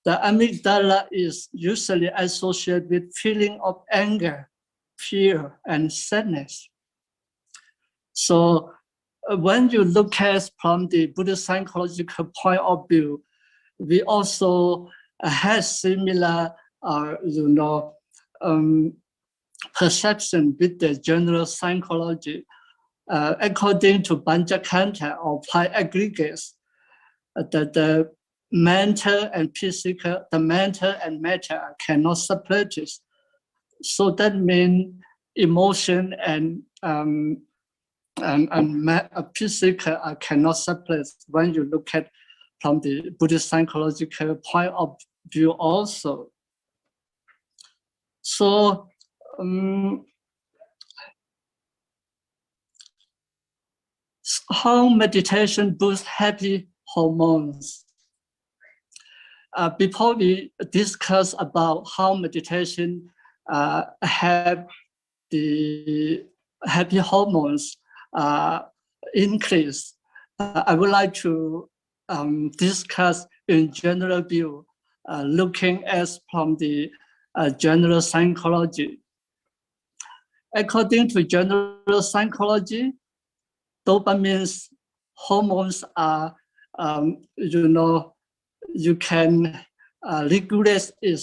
The amygdala is usually associated with feeling of anger, fear, and sadness. So when you look at from the Buddhist psychological point of view, we also have similar, perception with the general psychology. According to Panchakanta or five aggregates, the mental and physical, the mental and matter cannot separate it. So that means emotion and physical cannot separate when you look at from the Buddhist psychological point of view also. So how meditation boosts happy hormones. Before we discuss about how meditation have the happy hormones increase, I would like to discuss in general view, looking at from the general psychology. According to general psychology, dopamine hormones are, you can regulate it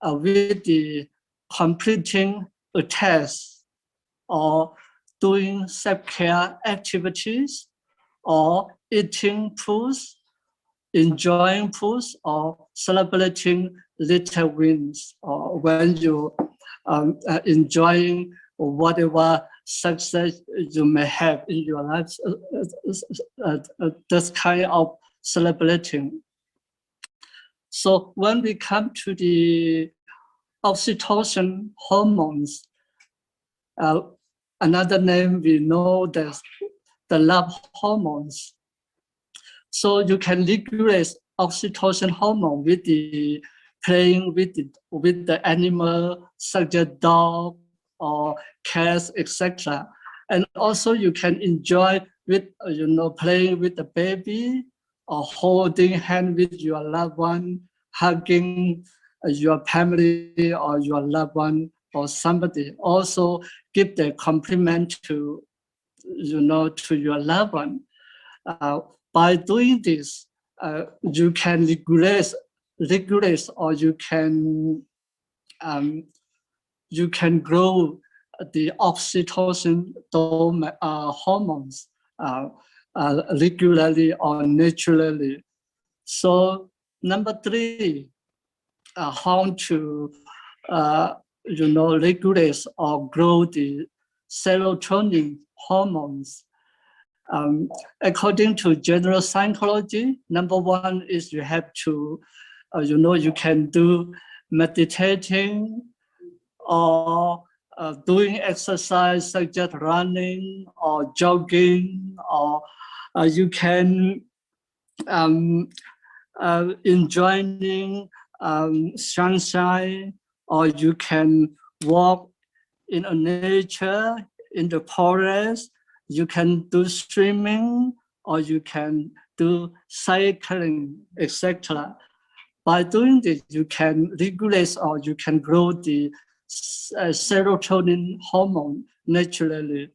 with the completing a task or doing self-care activities or eating foods, enjoying foods, or celebrating little wins, or when you enjoying whatever success you may have in your life, this kind of celebrating. So when we come to the oxytocin hormones, another name we know that's the love hormones. So you can regulate oxytocin hormone with the playing with the animal, such as dog or cats, etc. And also you can enjoy with playing with the baby or holding hand with your loved one, hugging your family or your loved one or somebody. Also give the compliment to to your loved one. By doing this, you can regulate or you can you can grow the oxytocin hormones regularly or naturally. So number 3, how to regulate or grow the serotonin hormones. According to general psychology, number 1 is you have to, you can do meditating or doing exercise such as running or jogging, or you can enjoying sunshine, or you can walk in a nature, in the forest, you can do swimming, or you can do cycling, etc. By doing this, you can regulate or you can grow the serotonin hormone naturally.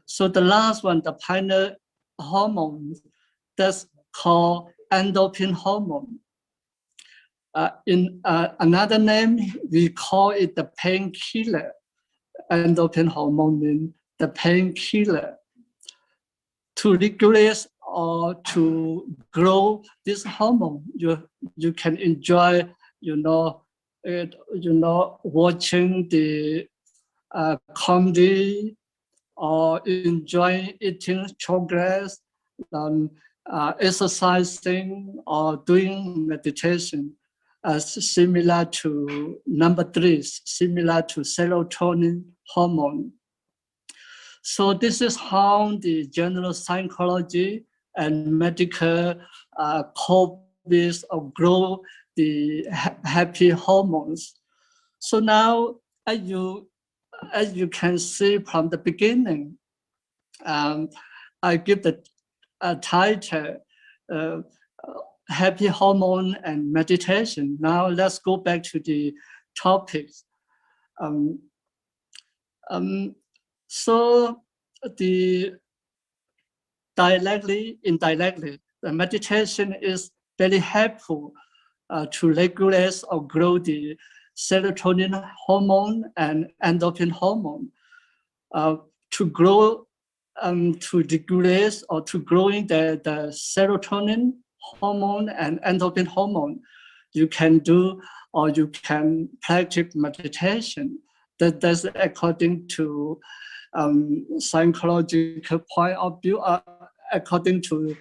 So the last one, the pineal hormone, that's called endorphin hormone. In another name, we call it the painkiller. Endorphin hormone means the painkiller. To regulate or to grow this hormone, you can enjoy, watching the comedy, or enjoy eating chocolates, exercising, or doing meditation, similar to number 3, similar to serotonin hormone. So this is how the general psychology and medical cope with or grow the happy hormones. So now, as you can see from the beginning, I give the title, happy hormone and meditation. Now let's go back to the topics. So the indirectly, the meditation is very helpful to regulate or grow the serotonin hormone and endorphin hormone. To grow, to regulate or to growing the serotonin hormone and endorphin hormone, you can do or you can practice meditation. That's according to psychological point of view, according to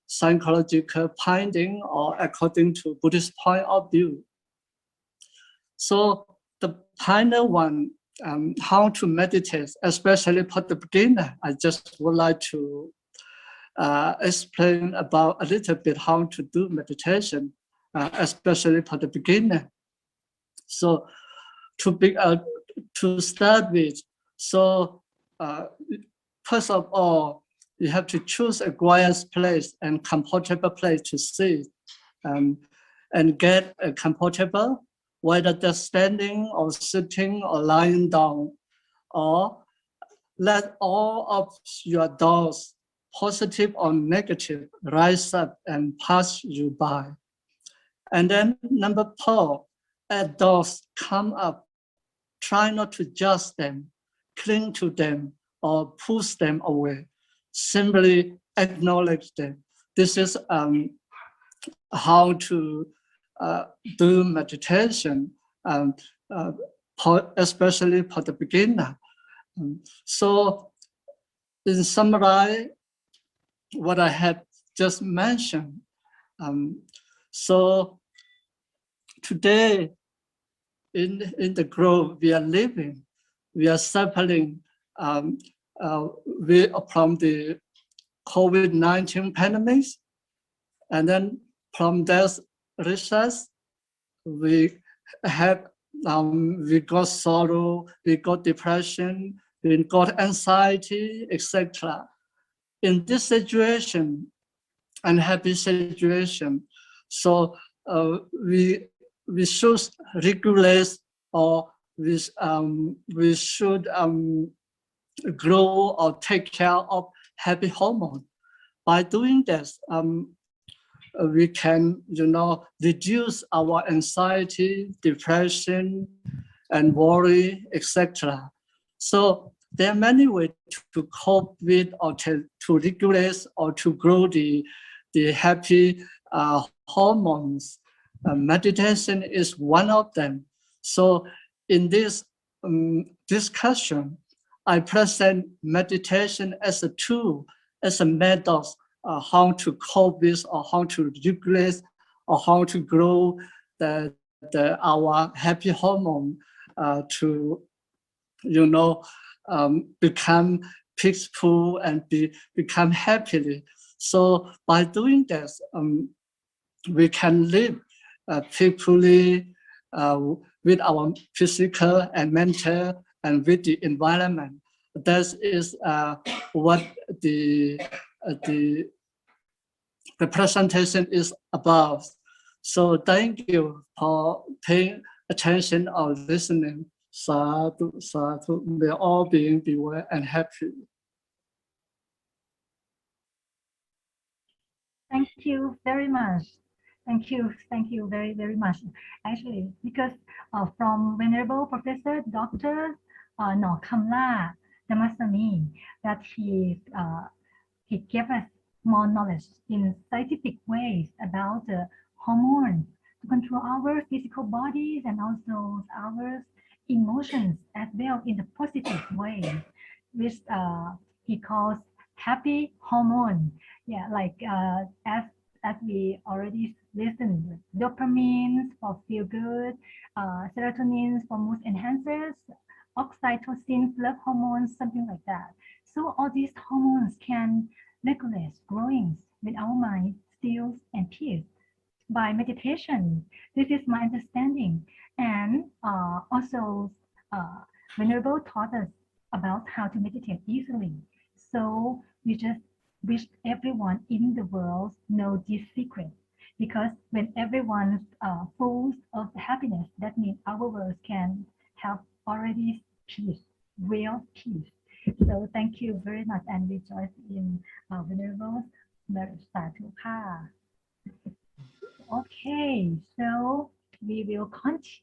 psychological finding, or according to Buddhist point of view. So the final one, how to meditate, especially for the beginner, I just would like to explain about a little bit how to do meditation, especially for the beginner. So to start with, so first of all, you have to choose a quiet place and comfortable place to sit, and get a comfortable, whether just standing or sitting or lying down, or let all of your doubts, positive or negative, rise up and pass you by. And then number 4, as doubts come up, try not to judge them, cling to them, or push them away. Simply acknowledge them. This is how to do meditation, especially for the beginner. So in summary, what I have just mentioned. So today, in the group we are living, we are suffering from the COVID-19 pandemic, and then from this research, we got sorrow, we got depression, we got anxiety, etc. In this situation, unhappy situation, so we should regulate, or we should grow or take care of happy hormone. By doing this, we can, reduce our anxiety, depression, and worry, etc. So there are many ways to cope with or to regulate or to grow the happy hormones. Meditation is one of them. So in this discussion, I present meditation as a tool, as a method, how to cope with or how to regulate or how to grow our happy hormone to, become peaceful and become happily. So by doing this, we can live peacefully with our physical and mental and with the environment. That is what the presentation is about. So thank you for paying attention or listening. Sadhu, sadhu. May all beings be well and happy. Thank you very much. Thank you very, very much. Actually, because from Venerable Professor Dr. Norkamla Damasami, that he gave us more knowledge in scientific ways about the hormones to control our physical bodies and also our emotions as well in the positive way, which he calls happy hormone. Yeah, like as we already listened, dopamine for feel good, serotonin for mood enhancers, oxytocin, love hormones, something like that. So all these hormones can regulate growing with our mind, skills, and peace. By meditation, this is my understanding. And also, Venerable taught us about how to meditate easily. So we just wish everyone in the world know this secret. Because when everyone's full of happiness, that means our world can have already peace, real peace. So thank you very much and rejoice in Venerable Sadhu. Okay, so we will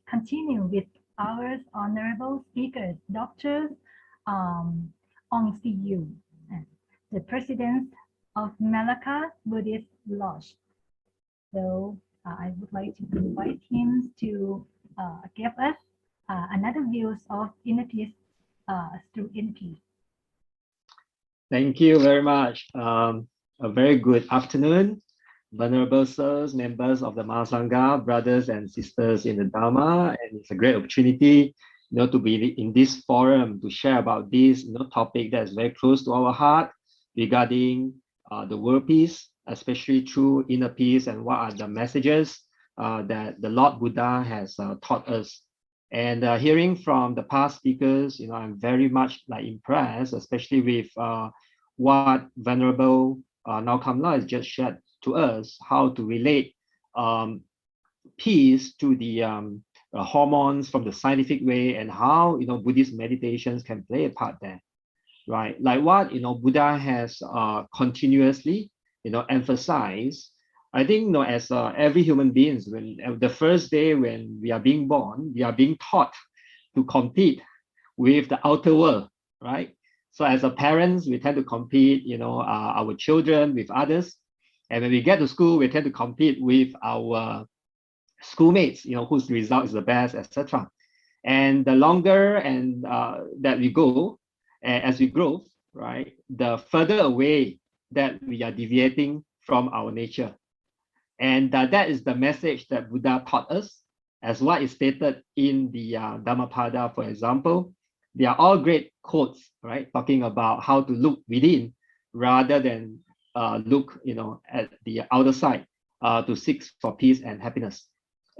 continue with our honorable speakers, Dr. Ong Si-yu, the president of Malacca Buddhist Lodge. So I would like to invite him to give us another views of inner peace through inner peace. Thank you very much. A very good afternoon, Venerable Sirs, members of the Mahasangha, brothers and sisters in the Dharma, and it's a great opportunity, to be in this forum to share about this, topic that is very close to our heart regarding the world peace, especially through inner peace, and what are the messages that the Lord Buddha has taught us. And hearing from the past speakers, I'm very much impressed, especially with what Venerable Norkamla has just shared to us, how to relate peace to the hormones from the scientific way, and how Buddhist meditations can play a part there, right? Like what Buddha has continuously emphasized. I think as every human beings, when the first day when we are being born, we are being taught to compete with the outer world, right? So as a parents, we tend to compete, our children with others, and when we get to school, we tend to compete with our schoolmates, whose result is the best, etc. And the longer and that we go, as we grow, right, the further away that we are deviating from our nature. And that is the message that Buddha taught us, as what is stated in the Dhammapada, for example. They are all great quotes, right, talking about how to look within rather than look, at the outer side to seek for peace and happiness.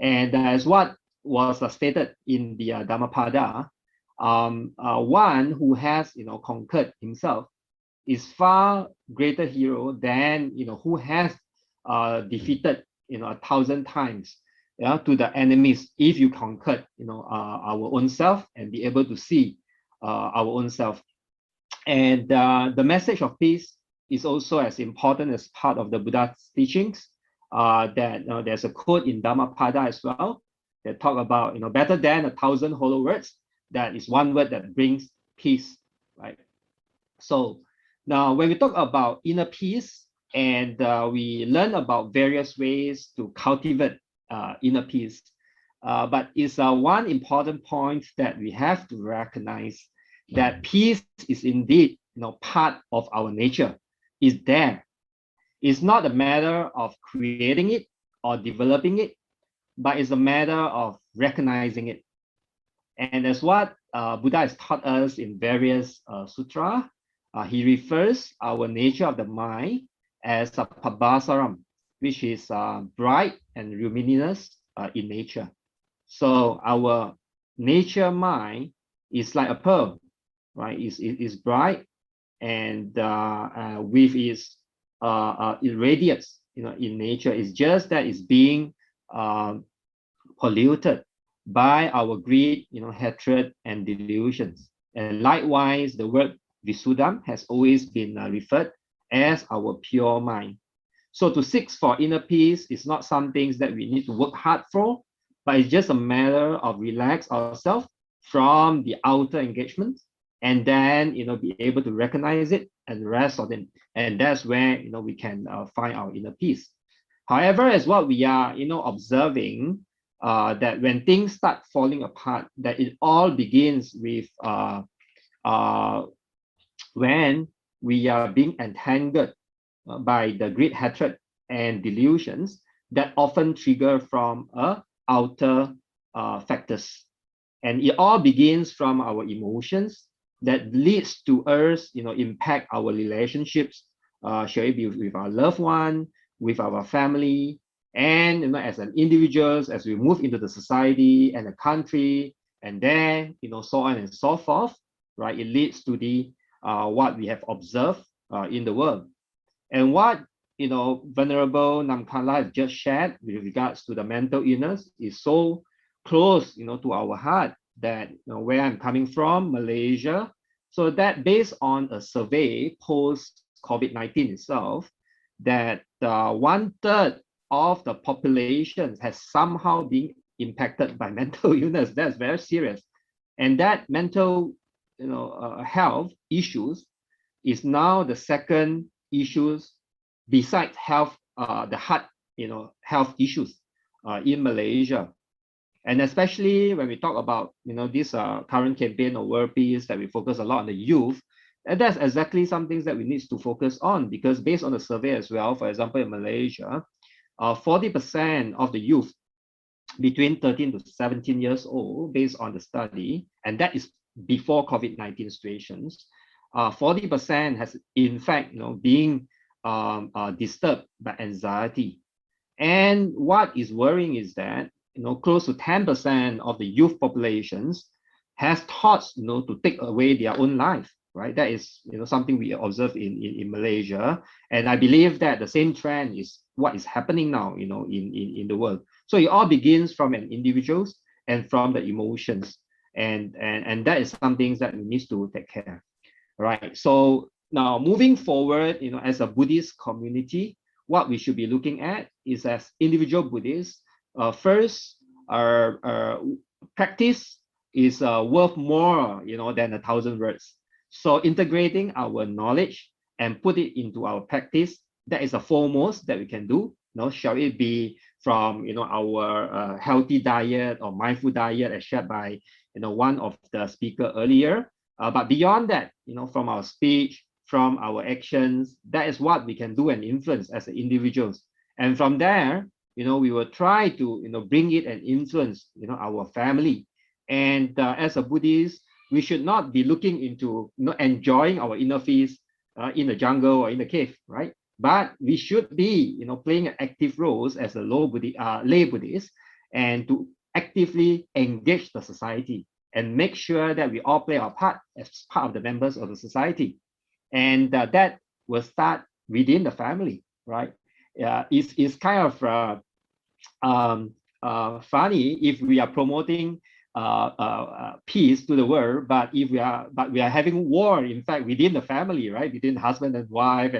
And as what was stated in the Dhammapada, one who has, conquered himself is far greater hero than, who has defeated 1,000 times to the enemies, if you conquered our own self and be able to see our own self. And the message of peace is also as important as part of the Buddha's teachings. That there's a quote in Dhammapada as well, that talk about, better than 1,000 hollow words. That is one word that brings peace, right? So now when we talk about inner peace, and we learn about various ways to cultivate inner peace, but it's one important point that we have to recognize, that peace is indeed, part of our nature. It's there. It's not a matter of creating it or developing it, but it's a matter of recognizing it. And that's what Buddha has taught us in various sutra. He refers our nature of the mind as a pabhasaram, which is bright and luminous in nature. So our nature mind is like a pearl, right? It's bright, and with its it radiates, in nature. It's just that it's being polluted by our greed, hatred and delusions. And likewise, the word Visuddham has always been referred as our pure mind. So to seek for inner peace is not something that we need to work hard for, but it's just a matter of relax ourselves from the outer engagement, and then be able to recognize it and rest on it. And that's where we can find our inner peace. However, as what we are observing, that when things start falling apart, that it all begins with when we are being entangled by the greed, hatred, and delusions that often trigger from outer factors. And it all begins from our emotions that leads to us, impact our relationships, shall it be with our loved one, with our family, and as an individuals, as we move into the society and the country, and then so on and so forth, right? It leads to the what we have observed in the world. And what Venerable Namkhala has just shared with regards to the mental illness is so close to our heart, that where I'm coming from, Malaysia. So that based on a survey post COVID-19 itself, that 1/3 of the population has somehow been impacted by mental illness. That's very serious. And that mental health issues is now the second issues besides health, the heart health issues in Malaysia. And especially when we talk about this current campaign of World Peace, that we focus a lot on the youth, and that's exactly some things that we need to focus on, because based on the survey as well, for example, in Malaysia, 40% of the youth between 13 to 17 years old, based on the study, and that is before COVID-19 situations, 40% has in fact being disturbed by anxiety. And what is worrying is that close to 10% of the youth populations has thoughts to take away their own life, right? That is something we observe in Malaysia, and I believe that the same trend is what is happening now in the world. So it all begins from an individuals and from the emotions, and that is something that we need to take care, right? So now moving forward, as a Buddhist community, what we should be looking at is, as individual Buddhists, first, our practice is worth more than 1,000 words. So integrating our knowledge and put it into our practice, that is the foremost that we can do. Shall it be from our healthy diet or mindful diet, as shared by one of the speaker earlier. But beyond that, from our speech, from our actions, that is what we can do and influence as individuals. And from there, we will try to bring it and influence our family. And as a Buddhist, we should not be looking into enjoying our inner peace in the jungle or in the cave, right? But we should be playing active roles as a lay Buddhist, and to actively engage the society and make sure that we all play our part as part of the members of the society. And that will start within the family, right? It's kind of funny if we are promoting peace to the world, but if we are having war, in fact, within the family, right, between husband and wife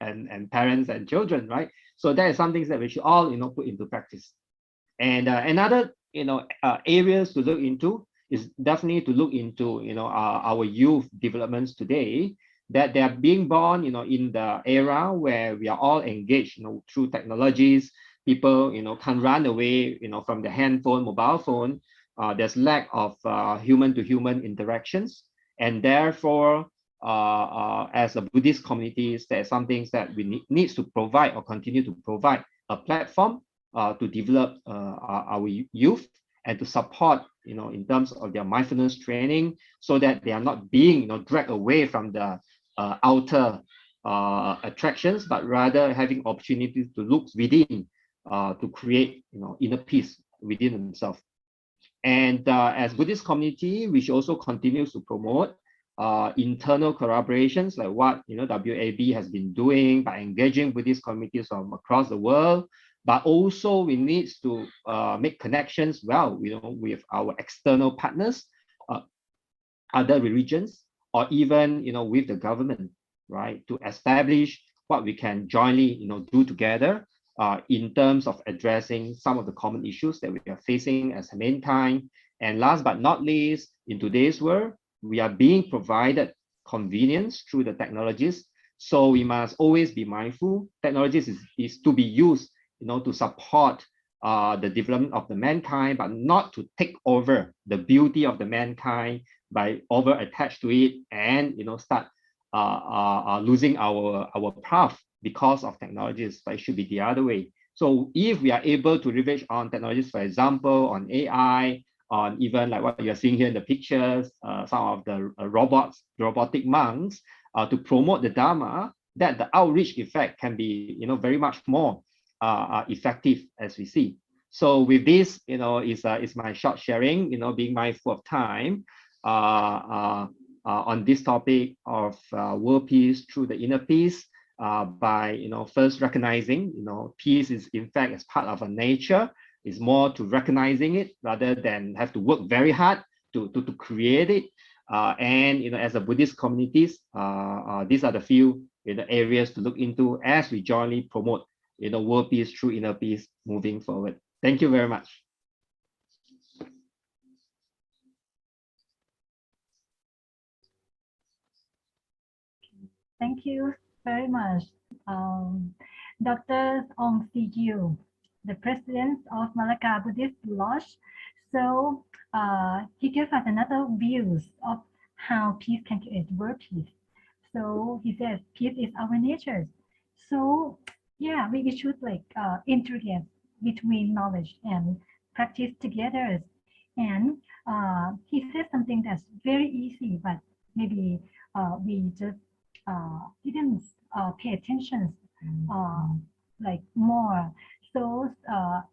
and parents and children, right? So that is something that we should all put into practice. And another areas to look into is definitely to look into our youth developments today, that they are being born in the era where we are all engaged through technologies. People can't run away from the handphone, mobile phone. There's lack of human to human interactions, and therefore as a Buddhist communities, there are some things that we needs to provide or continue to provide a platform to develop our youth and to support in terms of their mindfulness training, so that they are not being dragged away from the outer attractions, but rather having opportunities to look within to create inner peace within themselves. And as Buddhist community, we should also continue to promote internal collaborations like what WAB has been doing by engaging Buddhist communities from across the world. But also we need to make connections with our external partners, other religions, or even with the government, right, to establish what we can jointly do together in terms of addressing some of the common issues that we are facing as mankind. And last but not least, in today's world, we are being provided convenience through the technologies. So we must always be mindful. Technologies is to be used to support the development of the mankind, but not to take over the beauty of the mankind by over attached to it and start losing our path because of technologies. But it should be the other way. So if we are able to leverage on technologies, for example, on AI, on even like what you're seeing here in the pictures, some of the robotic monks, to promote the Dharma, that the outreach effect can be very much more effective, as we see. So with this, is my short sharing, being mindful of time on this topic of world peace through the inner peace, by first recognizing peace is in fact as part of a nature. Is more to recognizing it rather than have to work very hard to create it. And as a Buddhist communities, these are the few areas to look into as we jointly promote world peace through inner peace moving forward. Thank you very much. Thank you very much, Dr. Ong Si Gyu, the president of Malacca Buddhist Lodge. So he gave us another views of how peace can create world peace. So he says peace is our nature. So yeah, we should integrate between knowledge and practice together. And he says something that's very easy, but maybe we just didn't pay attention more. So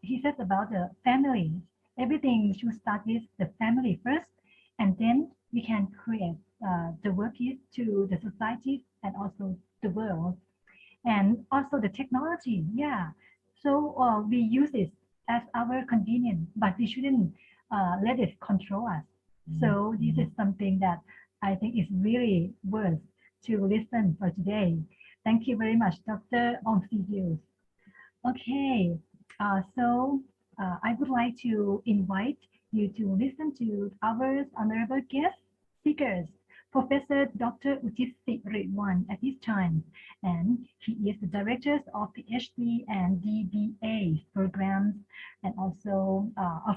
he says about the family. Everything should start with the family first, and then we can create the world peace to the society and also the world, and also the technology. Yeah, so we use it as our convenience, but we shouldn't let it control us. So this is something that I think is really worth to listen for today. Thank you very much, Dr. Ong Si Gyu. Okay, so I would like to invite you to listen to our honorable guest speakers, Professor Dr. Utit Siriwan at this time, and he is the director of PhD and DBA programs, and also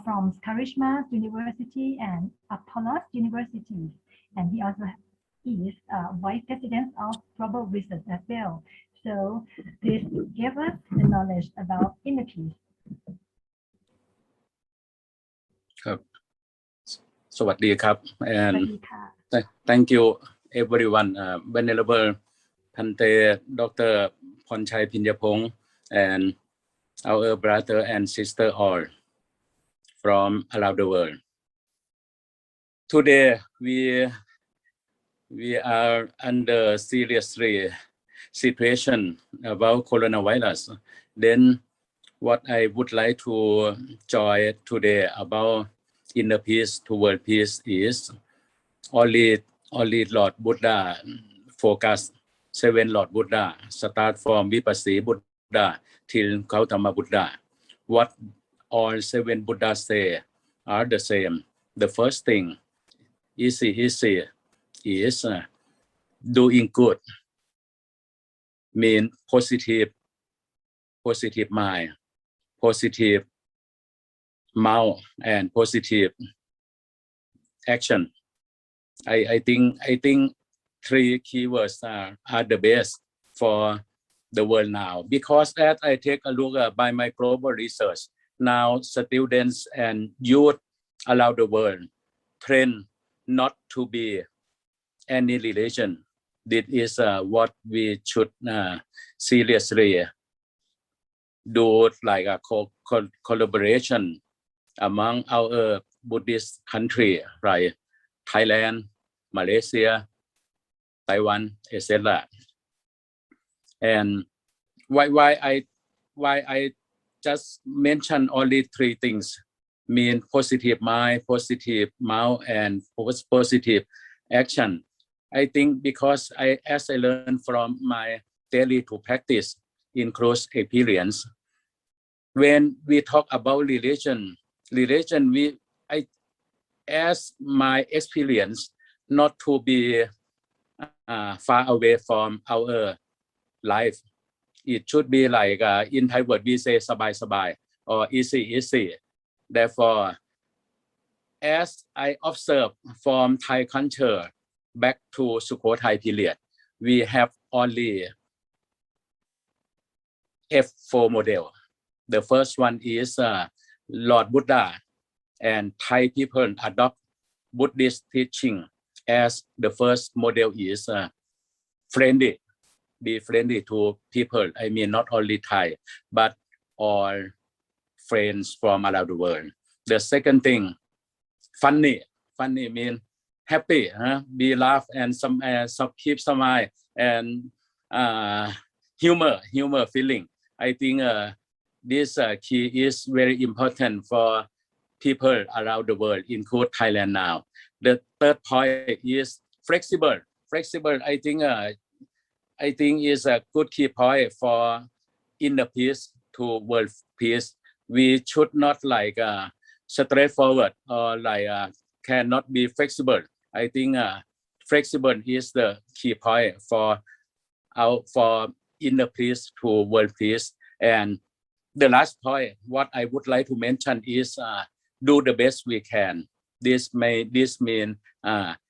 from Karishma University and Apollos University, and he also is Vice President of Global Research as well. So this gave us the knowledge about inner peace. ครับสวัสดีครับ and thank you everyone, Venerable Phante Dr. Phonchai Phinyapong and our brother and sister all from around the world. Today we are under seriously situation about coronavirus. Then what I would like to join today about inner peace to world peace is only Lord Buddha focus 7 Lord Buddha, start from Vipassana Buddha till Gautama Buddha. What all 7 Buddhas say are the same. The first thing, easy is doing good, mean positive mind, positive mouth, and positive action. I think three keywords are the best for the world now, because as I take a look by my global research, now students and youth around the world train not to be any religion. This is what we should seriously do, like a collaboration among our Buddhist country, right? Thailand, Malaysia, Taiwan, etc. And why I just mention only three things, mean positive mind, positive mouth, and positive action. I think because as I learned from my daily to practice in close experience, when we talk about religion, as my experience, not to be far away from our life. It should be like in Thai word we say sabai or easy. Therefore, as I observe from Thai culture back to Sukhothai period, we have only F4 model. The first one is Lord Buddha, and Thai people adopt Buddhist teaching as the first model is friendly. Be friendly to people. I mean, not only Thai, but all friends from around the world. The second thing, funny mean happy, be laugh and some keep smile and humor feeling. I think this key is very important for people around the world, include Thailand now. The third point is flexible. I think is a good key point for inner peace to world peace. We should not like straightforward or like cannot be flexible. I think flexible is the key point for inner peace to world peace. And the last point, what I would like to mention is do the best we can. This mean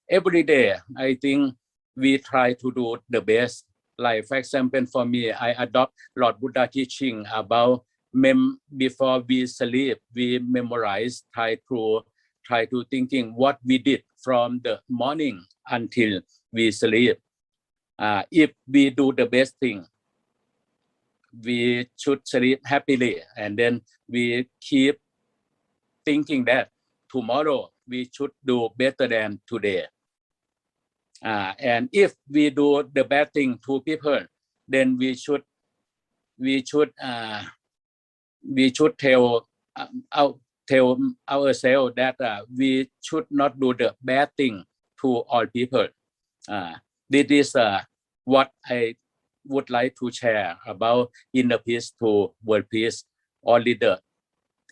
every day. I think we try to do the best. Like for example, for me, I adopt Lord Buddha teaching about before we sleep, we memorize, try to thinking what we did from the morning until we sleep. If we do the best thing, we should sleep happily, and then we keep thinking that tomorrow we should do better than today. And if we do the bad thing to people, then we should tell ourselves that we should not do the bad thing to all people. This is what I would like to share about inner peace to world peace. Only the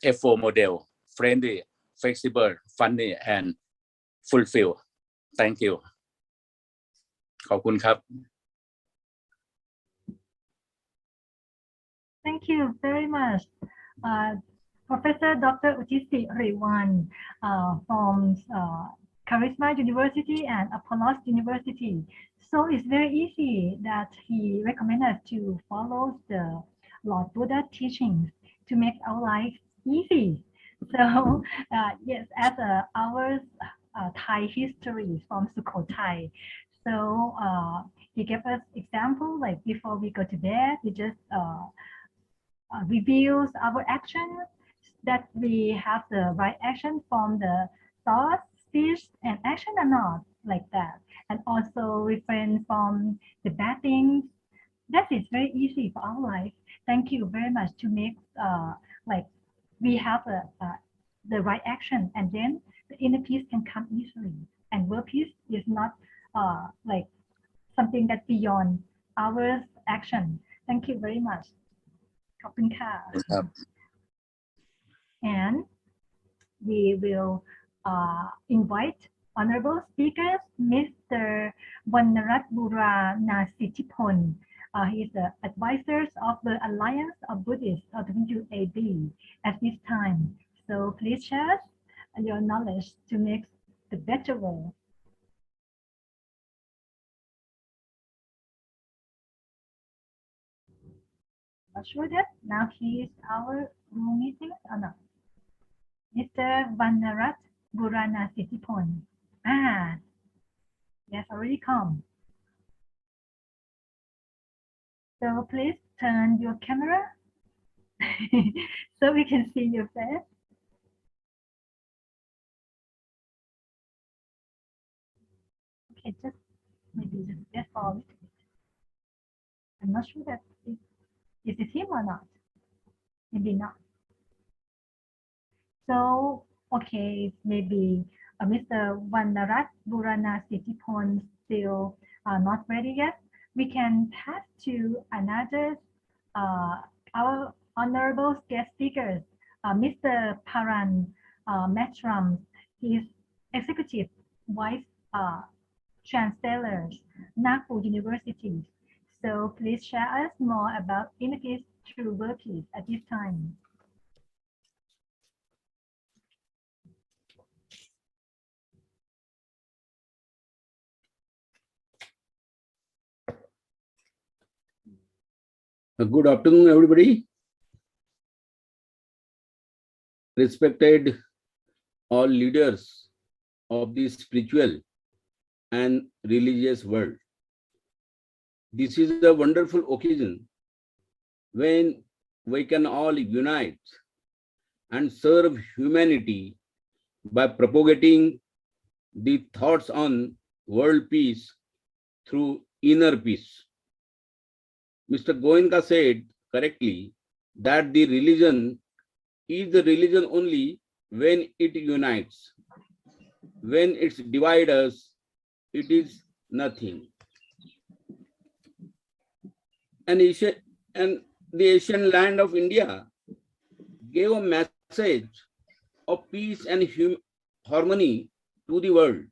F4 model: friendly, flexible, funny, and fulfill. Thank you. ขอบคุณครับ Thank you very much, Professor Dr. Utisi Riwan from Charisma University and Apollos University. So it's very easy that he recommended us to follow the Lord Buddha teachings to make our life easy. So yes, as our Thai history from Sukhothai. So he gave us example, like before we go to bed, we just reviews our actions, that we have the right action from the thoughts, speech, and action or not, like that. And also refrain from the bad things. That is very easy for our life. Thank you very much to make like we have the right action, and then the inner peace can come easily. And world peace is not like something that beyond our action. Thank you very much. ขอบคุณค่ะ And we will invite honorable speakers, Mr. Vannarat Buranasitipon. He is the advisor of the Alliance of Buddhists of WAB at this time. So please share your knowledge to make the better world. Not sure that now he is our room meeting or not. Mr. Vannarat Buranasitipon. Yes, already come. So please turn your camera so we can see your face. Okay, just maybe just for a little bit. I'm not sure that is it him or not. Maybe not. So okay, maybe Mr. Vannarat Buranasitipon still not ready yet. We can pass to another our honorable guest speakers, Mr. Paran Metram. He is Executive Vice Chancellor, Nagpur University. So please share us more about inner peace through world peace at this time. Good afternoon, everybody. Respected all leaders of the spiritual and religious world. This is a wonderful occasion when we can all unite and serve humanity by propagating the thoughts on world peace through inner peace. Mr. Goenka said correctly that the religion is the religion only when it unites. When it divides us, it is nothing. And the Asian land of India gave a message of peace and harmony to the world,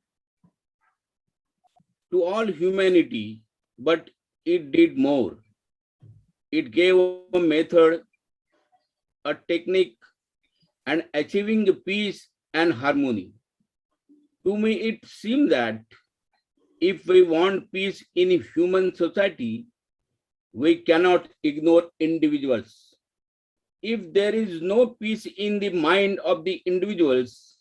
to all humanity, but it did more. It gave a method, a technique, and achieving peace and harmony. To me, it seems that if we want peace in human society, we cannot ignore individuals. If there is no peace in the mind of the individuals,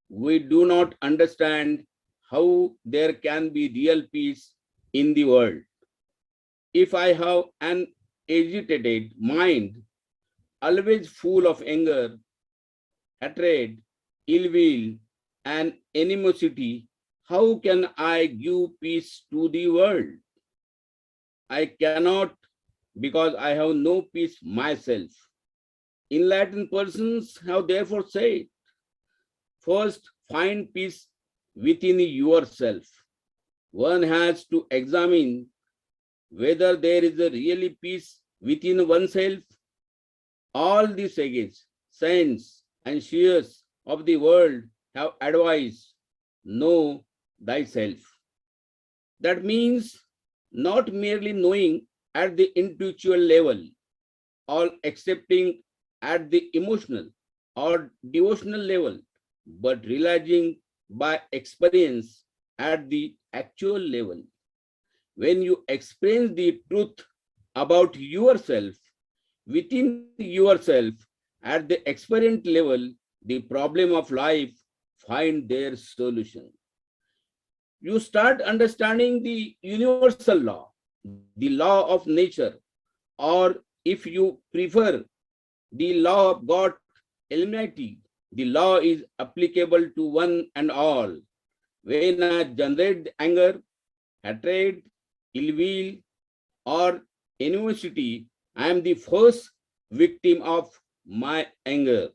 we do not understand how there can be real peace in the world. If I have an agitated mind, always full of anger, hatred, ill will, and animosity, how can I give peace to the world? I cannot, because I have no peace myself. Enlightened persons have therefore said, first find peace within yourself. One has to examine whether there is a really peace within oneself. All the sages, saints, and seers of the world have advised, know thyself. That means not merely knowing at the intellectual level or accepting at the emotional or devotional level, but realizing by experience at the actual level. When you experience the truth about yourself, within yourself, at the experience level, the problem of life find their solution. You start understanding the universal law, the law of nature, or if you prefer, the law of God Almighty. The law is applicable to one and all. When I generate anger, hatred, ill will, or animosity, I am the first victim of my anger.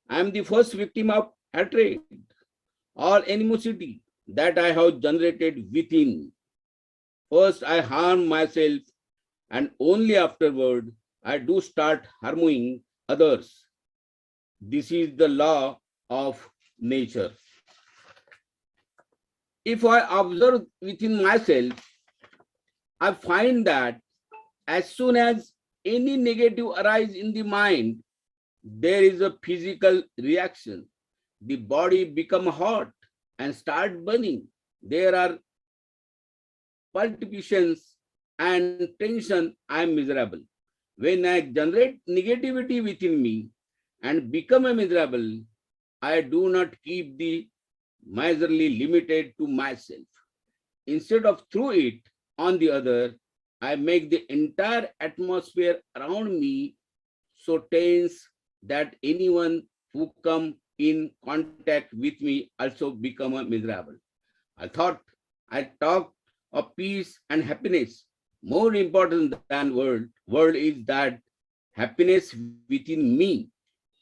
I am the first victim of hatred or animosity that I have generated within. First, I harm myself, and only afterward, I do start harming others. This is the law of nature. If I observe within myself, I find that as soon as any negative arises in the mind, there is a physical reaction. The body becomes hot and start burning. There are palpitations and tension. I am miserable. When I generate negativity within me and become a miserable, I do not keep the miserly limited to myself. Instead of through it on the other, I make the entire atmosphere around me so tense that anyone who come in contact with me also become a miserable. I talk of peace and happiness. More important than world is that happiness within me.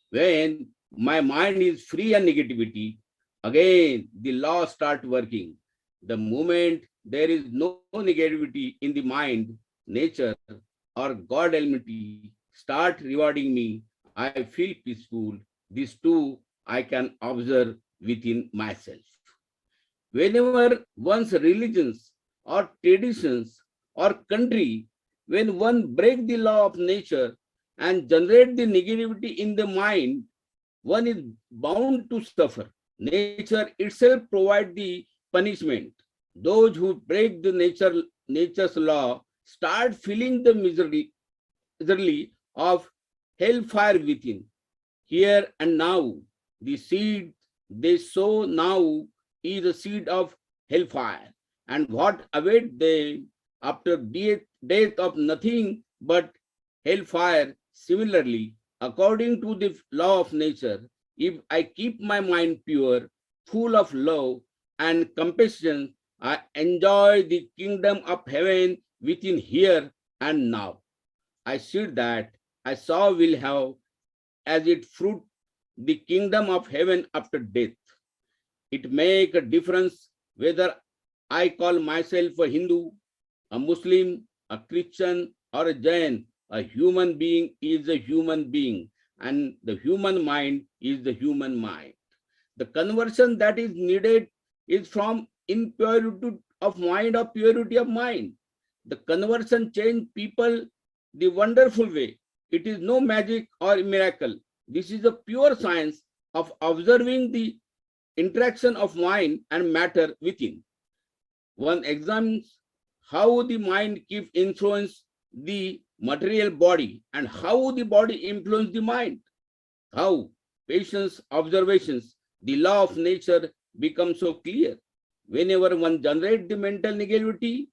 When my mind is free of negativity, again the law start working. The moment there is no negativity in the mind, nature or God Almighty start rewarding me. I feel peaceful. These two I can observe within myself. Whenever one's religions or traditions or country, when one break the law of nature and generate the negativity in the mind, one is bound to suffer. Nature itself provides the punishment. Those who break the nature's law start feeling the misery of hellfire within. Here and now, the seed they sow now is a seed of hellfire. And what awaits them after death of nothing but hellfire. Similarly, according to the law of nature, if I keep my mind pure, full of love and compassion, I enjoy the kingdom of heaven within here and now. I see that I saw will have as its fruit the kingdom of heaven after death. It make a difference whether I call myself a Hindu, a Muslim, a Christian, or a Jain. A human being is a human being, and the human mind is the human mind. The conversion that is needed is from impurity of mind or purity of mind. The conversion change people the wonderful way. It is no magic or miracle. This is a pure science of observing the interaction of mind and matter within. One examines how the mind keeps influence the material body and how the body influences the mind. How patience observations, the law of nature becomes so clear. Whenever one generates the mental negativity,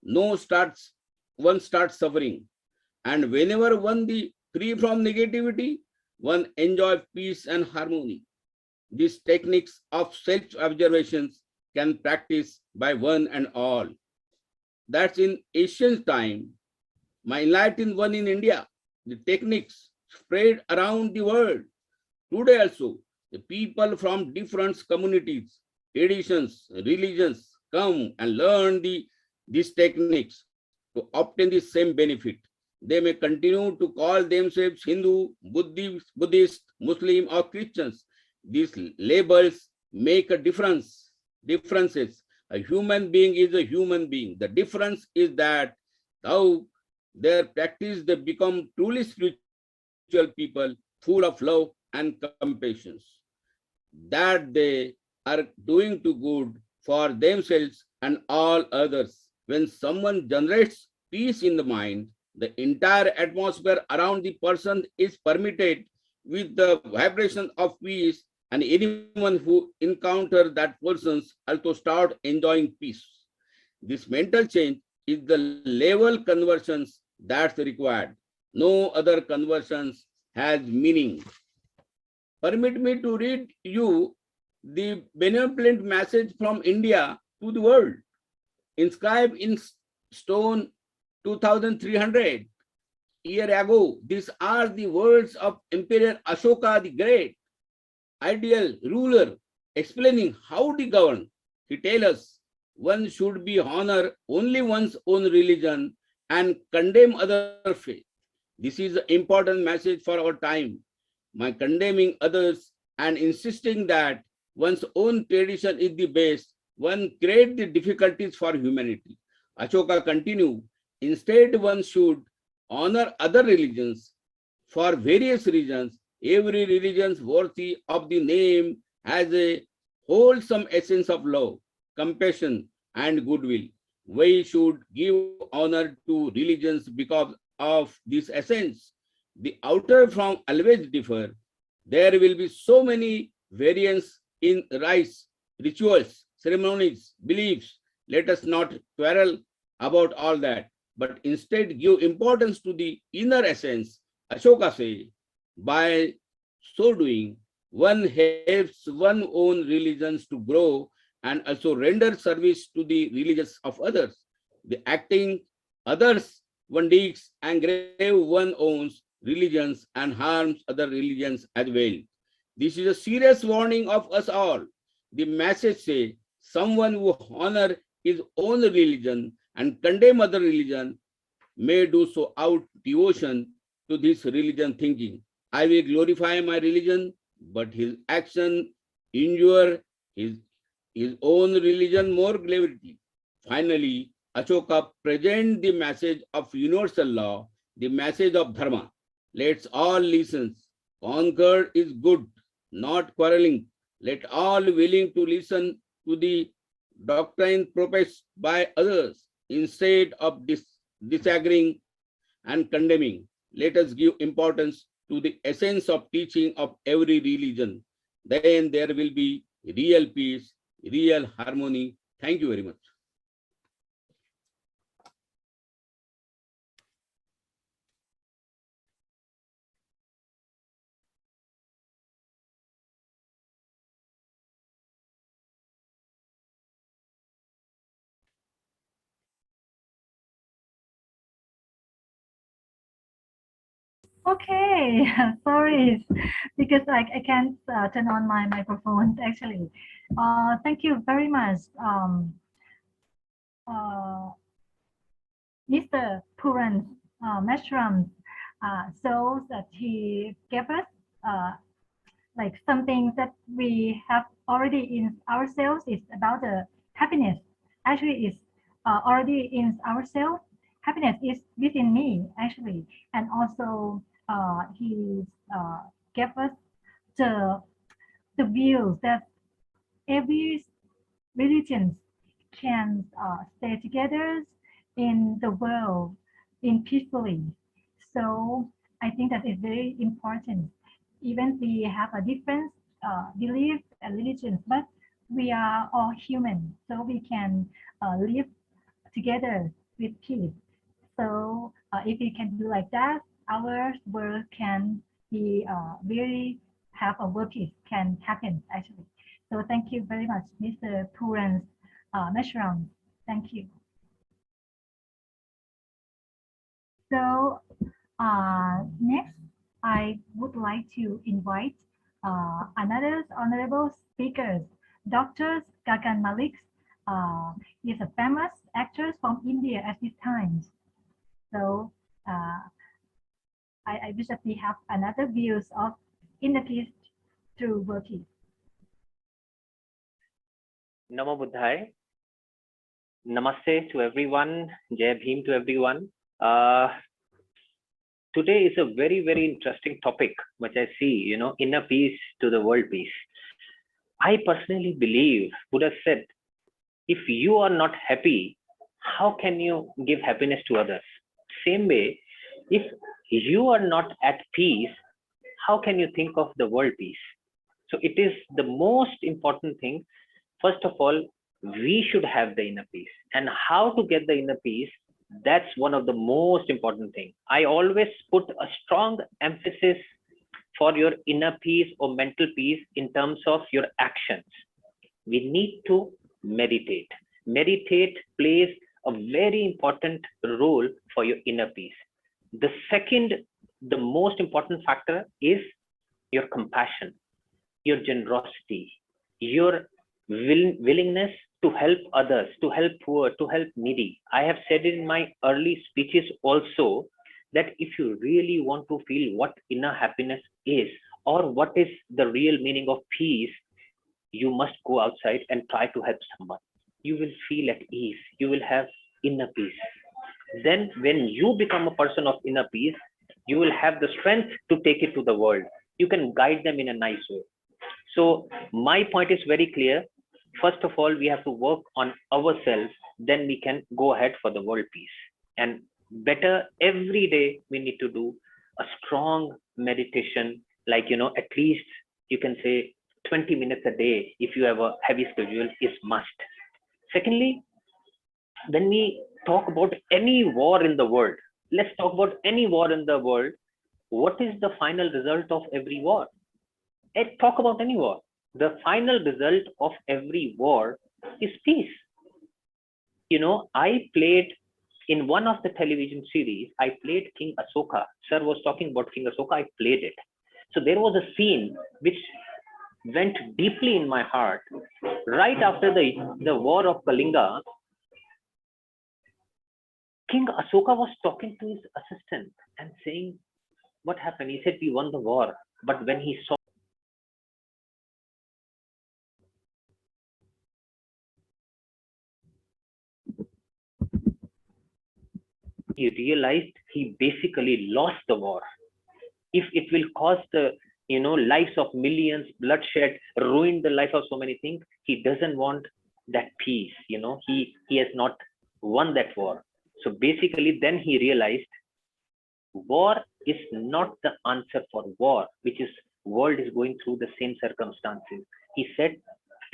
one starts suffering. And whenever one the free from negativity, one enjoys peace and harmony. These techniques of self-observations can practice by one and all. That's in ancient time. My enlightened one in India, the techniques spread around the world. Today also, the people from different communities, traditions, religions come and learn these techniques to obtain the same benefit. They may continue to call themselves Hindu, Buddhist, Muslim, or Christians. These labels make a differences. A human being is a human being. The difference is that how their practice they become truly spiritual people, full of love and compassion. That they are doing to good for themselves and all others. When someone generates peace in the mind, the entire atmosphere around the person is permeated with the vibration of peace, and anyone who encounters that person also start enjoying peace. This mental change is the level conversions that's required. No other conversions has meaning. Permit me to read you the benevolent message from India to the world, inscribed in stone 2300 years ago. These are the words of Emperor Ashoka the Great, ideal ruler, explaining how to govern. He tells us one should be honor only one's own religion and condemn other faith. This is an important message for our time. By condemning others, and insisting that one's own tradition is the best, one creates the difficulties for humanity. Ashoka continued, instead one should honor other religions for various reasons. Every religion worthy of the name has a wholesome essence of love, compassion, and goodwill. We should give honor to religions because of this essence. The outer form always differ. There will be so many variants in rites, rituals, ceremonies, beliefs. Let us not quarrel about all that, but instead give importance to the inner essence. Ashoka says, by so doing, one helps one's own religions to grow and also render service to the religions of others. The acting others, one digs and grave one owns religions and harms other religions as well. This is a serious warning of us all. The message says, someone who honor his own religion and condemn other religion may do so out devotion to this religion, thinking, I will glorify my religion, but his action injure his own religion more gravity. Finally, Ashoka present the message of universal law, the message of dharma. Let's all listen. Concord is good, not quarreling. Let all willing to listen to the doctrine professed by others instead of disagreeing and condemning. Let us give importance to the essence of teaching of every religion. Then there will be real peace, real harmony. Thank you very much. Okay, sorry, because I can't turn on my microphone actually. Thank you very much, Mr. Puran Meshram, so that he gave us like something that we have already in ourselves. Is about the happiness. Actually, is already in ourselves. Happiness is within me actually, and also he gave us the view that every religion can stay together in the world in peacefully. So I think that is very important. Even we have a different belief and religions, but we are all human, so we can live together with peace. So if we can do like that, our world can be very have a world peace can happen actually. So thank you very much, Mr. Puran Meshram. Thank you. So next, I would like to invite another honorable speaker, Dr. Gagan Malik. He is a famous actor from India at this time. So I wish that we have another views of inner peace through world peace. Namo Buddhaya. Namaste to everyone. Jai Bhim to everyone. Today is a very, very interesting topic, which I see, inner peace to the world peace. I personally believe, Buddha said, if you are not happy, how can you give happiness to others? Same way, if you are not at peace, how can you think of the world peace? So it is the most important thing. First of all, we should have the inner peace. And how to get the inner peace, that's one of the most important things. I always put a strong emphasis for your inner peace or mental peace in terms of your actions. We need to meditate. Meditate plays a very important role for your inner peace. The second, the most important factor is your compassion, your generosity, your willingness to help others, to help poor, to help needy. I have said it in my early speeches also that if you really want to feel what inner happiness is, or what is the real meaning of peace, you must go outside and try to help someone. You will feel at ease. You will have inner peace. Then when you become a person of inner peace, you will have the strength to take it to the world. You can guide them in a nice way. So my point is very clear. First of all, we have to work on ourselves, then we can go ahead for the world peace. And better, every day we need to do a strong meditation, like, at least you can say 20 minutes a day, if you have a heavy schedule, is must. Secondly, when we talk about any war in the world, let's talk about any war in the world. What is the final result of every war? Talk about any war. The final result of every war is peace. I played in one of the television series, I played King Ashoka. Sir was talking about King Ashoka, I played it. So there was a scene which went deeply in my heart. Right after the war of Kalinga, King Ashoka was talking to his assistant and saying, what happened? He said, we won the war. But when he saw, he realized he basically lost the war. If it will cost the lives of millions, bloodshed, ruin the life of so many things, he doesn't want that peace. He has not won that war. So basically, then he realized war is not the answer for war, which is world is going through the same circumstances. He said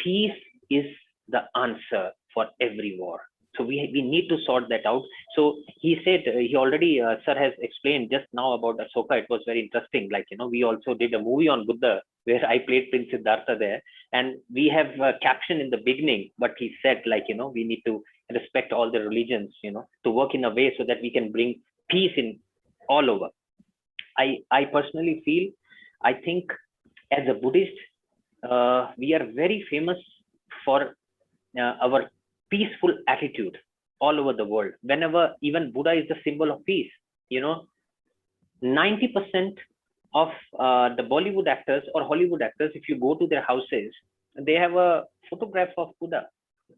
peace is the answer for every war. So we need to sort that out. So he said, he already, sir has explained just now about Ashoka. It was very interesting. Like, we also did a movie on Buddha where I played Prince Siddhartha there. And we have a caption in the beginning, but he said, like, we need to respect all the religions, to work in a way so that we can bring peace in all over. I personally feel, I think as a Buddhist, we are very famous for our peaceful attitude all over the world. Whenever, even Buddha is the symbol of peace. 90% of the Bollywood actors or Hollywood actors, if you go to their houses, they have a photograph of Buddha.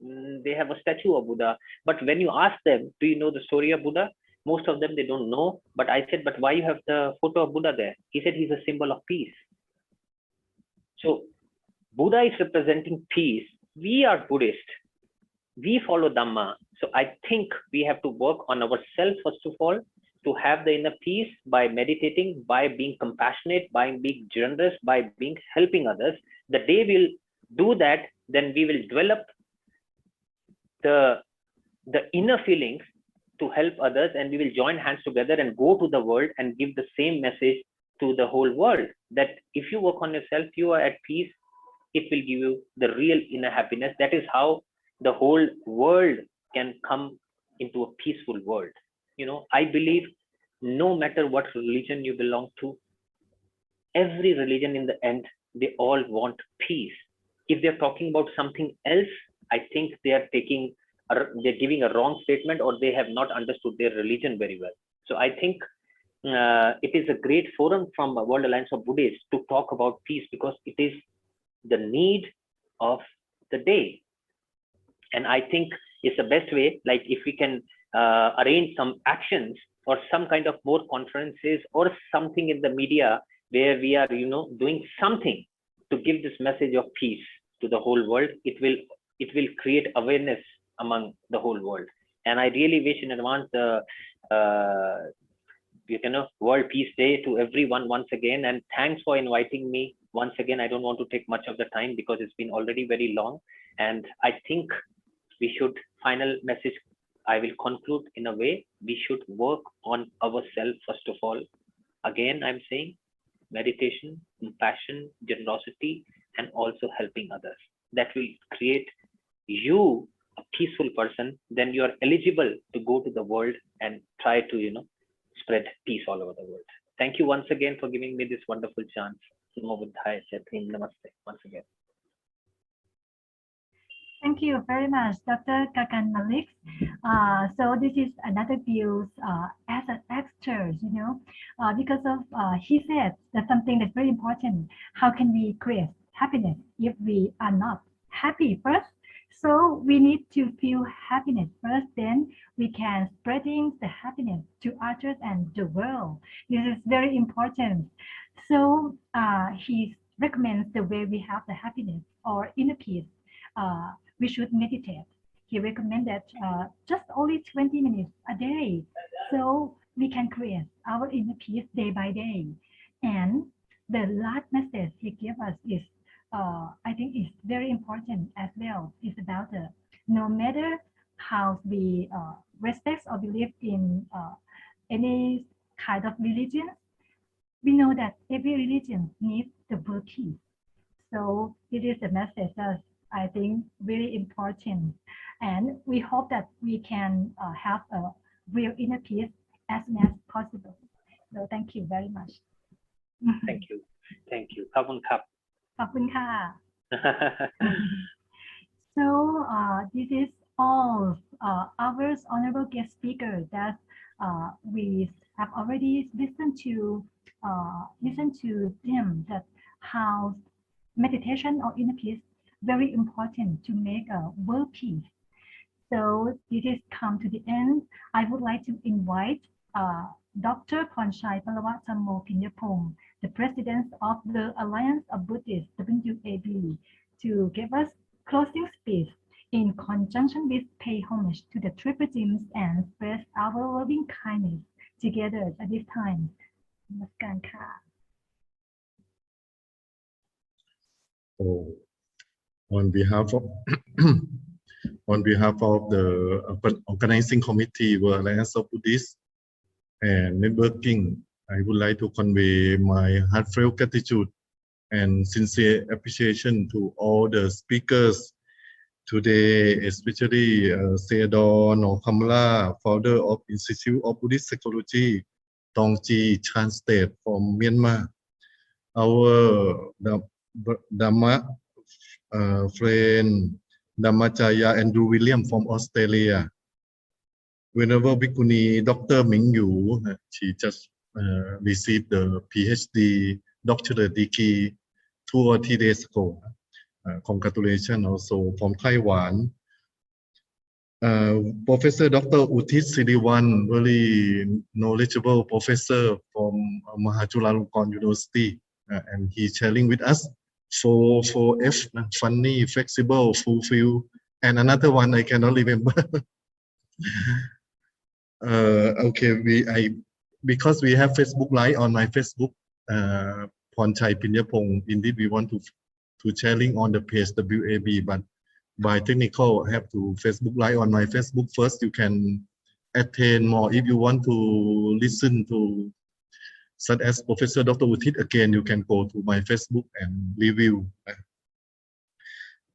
They have a statue of Buddha. But when you ask them, do you know the story of Buddha? Most of them, they don't know. But I said, but why you have the photo of Buddha there? He said, he's a symbol of peace. So Buddha is representing peace. We are Buddhist. We follow Dhamma. So I think we have to work on ourselves, first of all, to have the inner peace by meditating, by being compassionate, by being generous, by being helping others. The day we'll do that, then we will develop the inner feelings to help others, and we will join hands together and go to the world and give the same message to the whole world, that if you work on yourself, you are at peace, it will give you the real inner happiness. That is how the whole world can come into a peaceful world. I believe no matter what religion you belong to, every religion in the end, they all want peace. If they're talking about something else, I think they're giving a wrong statement, or they have not understood their religion very well. So I think it is a great forum from World Alliance of Buddhists to talk about peace, because it is the need of the day. And I think it's the best way, like if we can arrange some actions or some kind of more conferences or something in the media where we are, doing something to give this message of peace to the whole world, it will create awareness among the whole world. And I really wish in advance World Peace Day to everyone once again. And thanks for inviting me once again. I don't want to take much of the time because it's been already very long. And I think we should, final message, I will conclude in a way, we should work on ourselves first of all. Again, I'm saying meditation, compassion, generosity, and also helping others. That will create you a peaceful person. Then you are eligible to go to the world and try to, spread peace all over the world. Thank you once again for giving me this wonderful chance. Namo Buddhaya, Jai Hind, Namaste once again. Thank you very much, Dr. Kakan Malik. So this is another view as an actor, because of he said that something that's very important. How can we create happiness if we are not happy first? So we need to feel happiness first, then we can spreading the happiness to others and the world. This is very important. So he recommends the way we have the happiness or inner peace. We should meditate. He recommended just only 20 minutes a day. So we can create our inner peace day by day. And the last message he gave us is, I think is very important as well. It's about no matter how we respect or believe in any kind of religion, we know that every religion needs the world peace. So it is a message that I think really important, and we hope that we can have a real inner peace as soon as possible. So thank you very much. Thank you. Thank you. ขอบคุณครับ ขอบคุณค่ะ So this is all our honorable guest speakers that we have already listened to them, that how meditation or inner peace very important to make a world peace. So this is come to the end. I would like to invite Dr. Phonchai Palawatthamo Pinyapong, the president of the Alliance of Buddhists, WAB, to give us closing speech in conjunction with pay homage to the triple gems and express our loving kindness together at this time. Namaskar ka. So, on behalf of the organizing committee, World Alliance of Buddhists and networking, I would like to convey my heartfelt gratitude and sincere appreciation to all the speakers today, especially Sayadaw Nongkhamla, founder of Institute of Buddhist Psychology, Tongji, Chan State from Myanmar, our Dhamma friend Dhammacharya Andrew William from Australia, Venerable Bhikkhuni Dr. Ming Yu, she just received the PhD doctorate degree 2 or 3 days ago. Congratulations also from Taiwan. Professor Dr. Uthit Siriwan, very knowledgeable professor from Mahachulalongkorn University, and he's sharing with us 4F, funny, flexible, fulfill, and another one I cannot remember. Okay, because we have Facebook Live on my Facebook, Phonchai Pinyapong, indeed we want to sharing on the page WAB, but by technical I have to Facebook Live on my Facebook first. You can attain more if you want to listen to such as Professor Dr. Uthit again. You can go to my Facebook and review.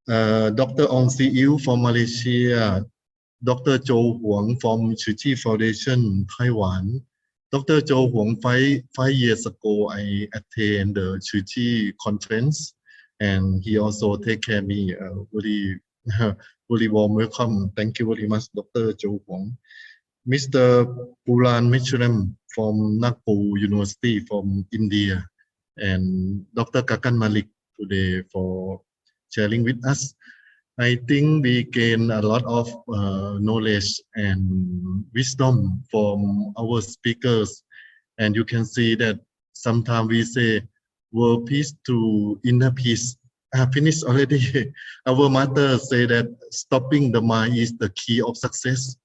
Dr. Ong Si Il from Malaysia, Dr. Zhou Huang from Shuji Foundation, Taiwan. Dr. Zhou Huang, 5 years ago, I attended the Shuji conference, and he also take care of me. Very warm welcome. Thank you very much, Dr. Zhou Huang. Mr. Puran Mishram from Nagpur University from India, and Dr. Kakan Malik today for sharing with us. I think we gain a lot of knowledge and wisdom from our speakers, and you can see that sometimes we say world peace to inner peace. Finished already. Our mother say that stopping the mind is the key of success.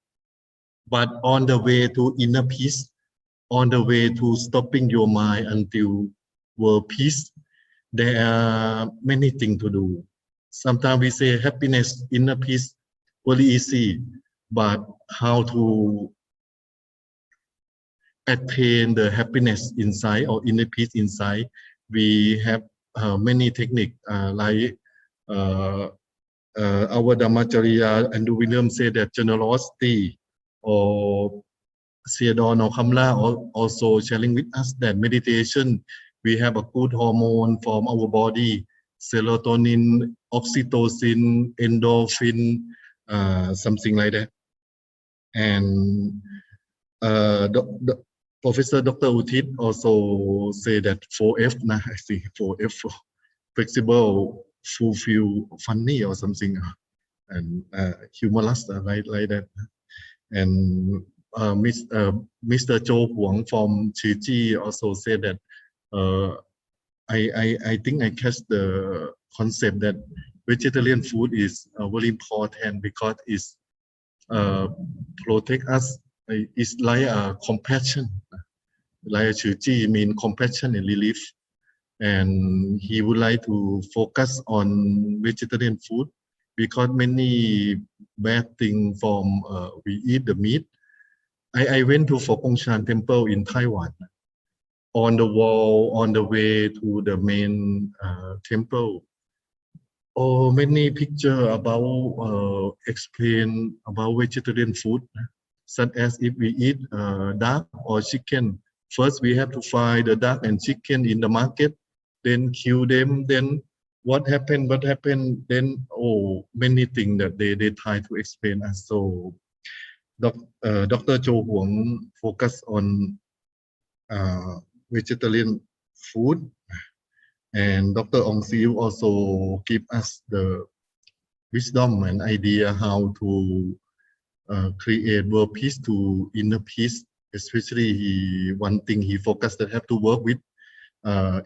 But on the way to inner peace, on the way to stopping your mind until world peace, there are many things to do. Sometimes we say happiness, inner peace, very easy, but how to attain the happiness inside or inner peace inside, we have many techniques like our Dhammacharya Andrew William said that generosity, or Sayadaw Nongkhamla also sharing with us that meditation, we have a good hormone from our body, serotonin, oxytocin, endorphin, something like that. And Professor Dr. Uthit also say that 4F, I see 4F, flexible, fulfill, funny or something, and humorous, like that. And Mr. Cho Huang from Tzu Chi also said that I think I catch the concept that vegetarian food is very important because it's protect us. It's like a compassion, like Tzu Chi mean compassion and relief. And he would like to focus on vegetarian food because many bad things from we eat the meat. I went to Fokongchan Temple in Taiwan. On the wall, on the way to the main temple, many pictures about explain about vegetarian food, such as if we eat duck or chicken. First, we have to find the duck and chicken in the market, then kill them. Then what happened? Then many things that they try to explain us. So Dr. Cho Huang focus on vegetarian food, and Dr. Ong Siu also give us the wisdom and idea how to create world peace to inner peace. Especially one thing he focused that have to work with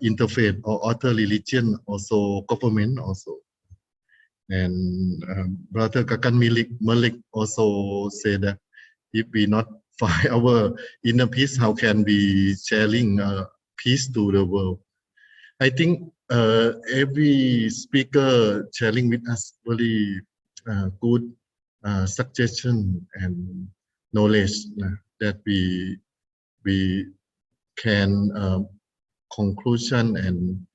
interfaith or other religion, also government also. And Brother Kakan Malik also said that if we not find our inner peace, how can we sharing peace to the world? I think every speaker sharing with us very good suggestion and knowledge that we can conclusion and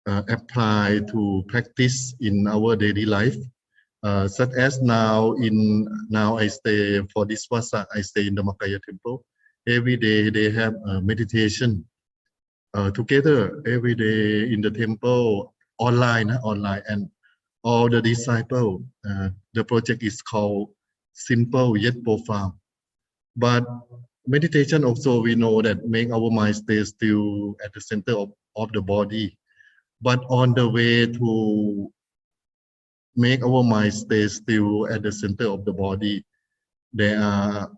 apply to practice in our daily life, such as now I stay for this Vasa, I stay in the Makaya temple. Every day they have meditation together every day in the temple, online, and all the disciples. The project is called Simple Yet Profound. But meditation also, we know that make our mind stay still at the center of the body. But on the way to make our mind stay still at the center of the body, there are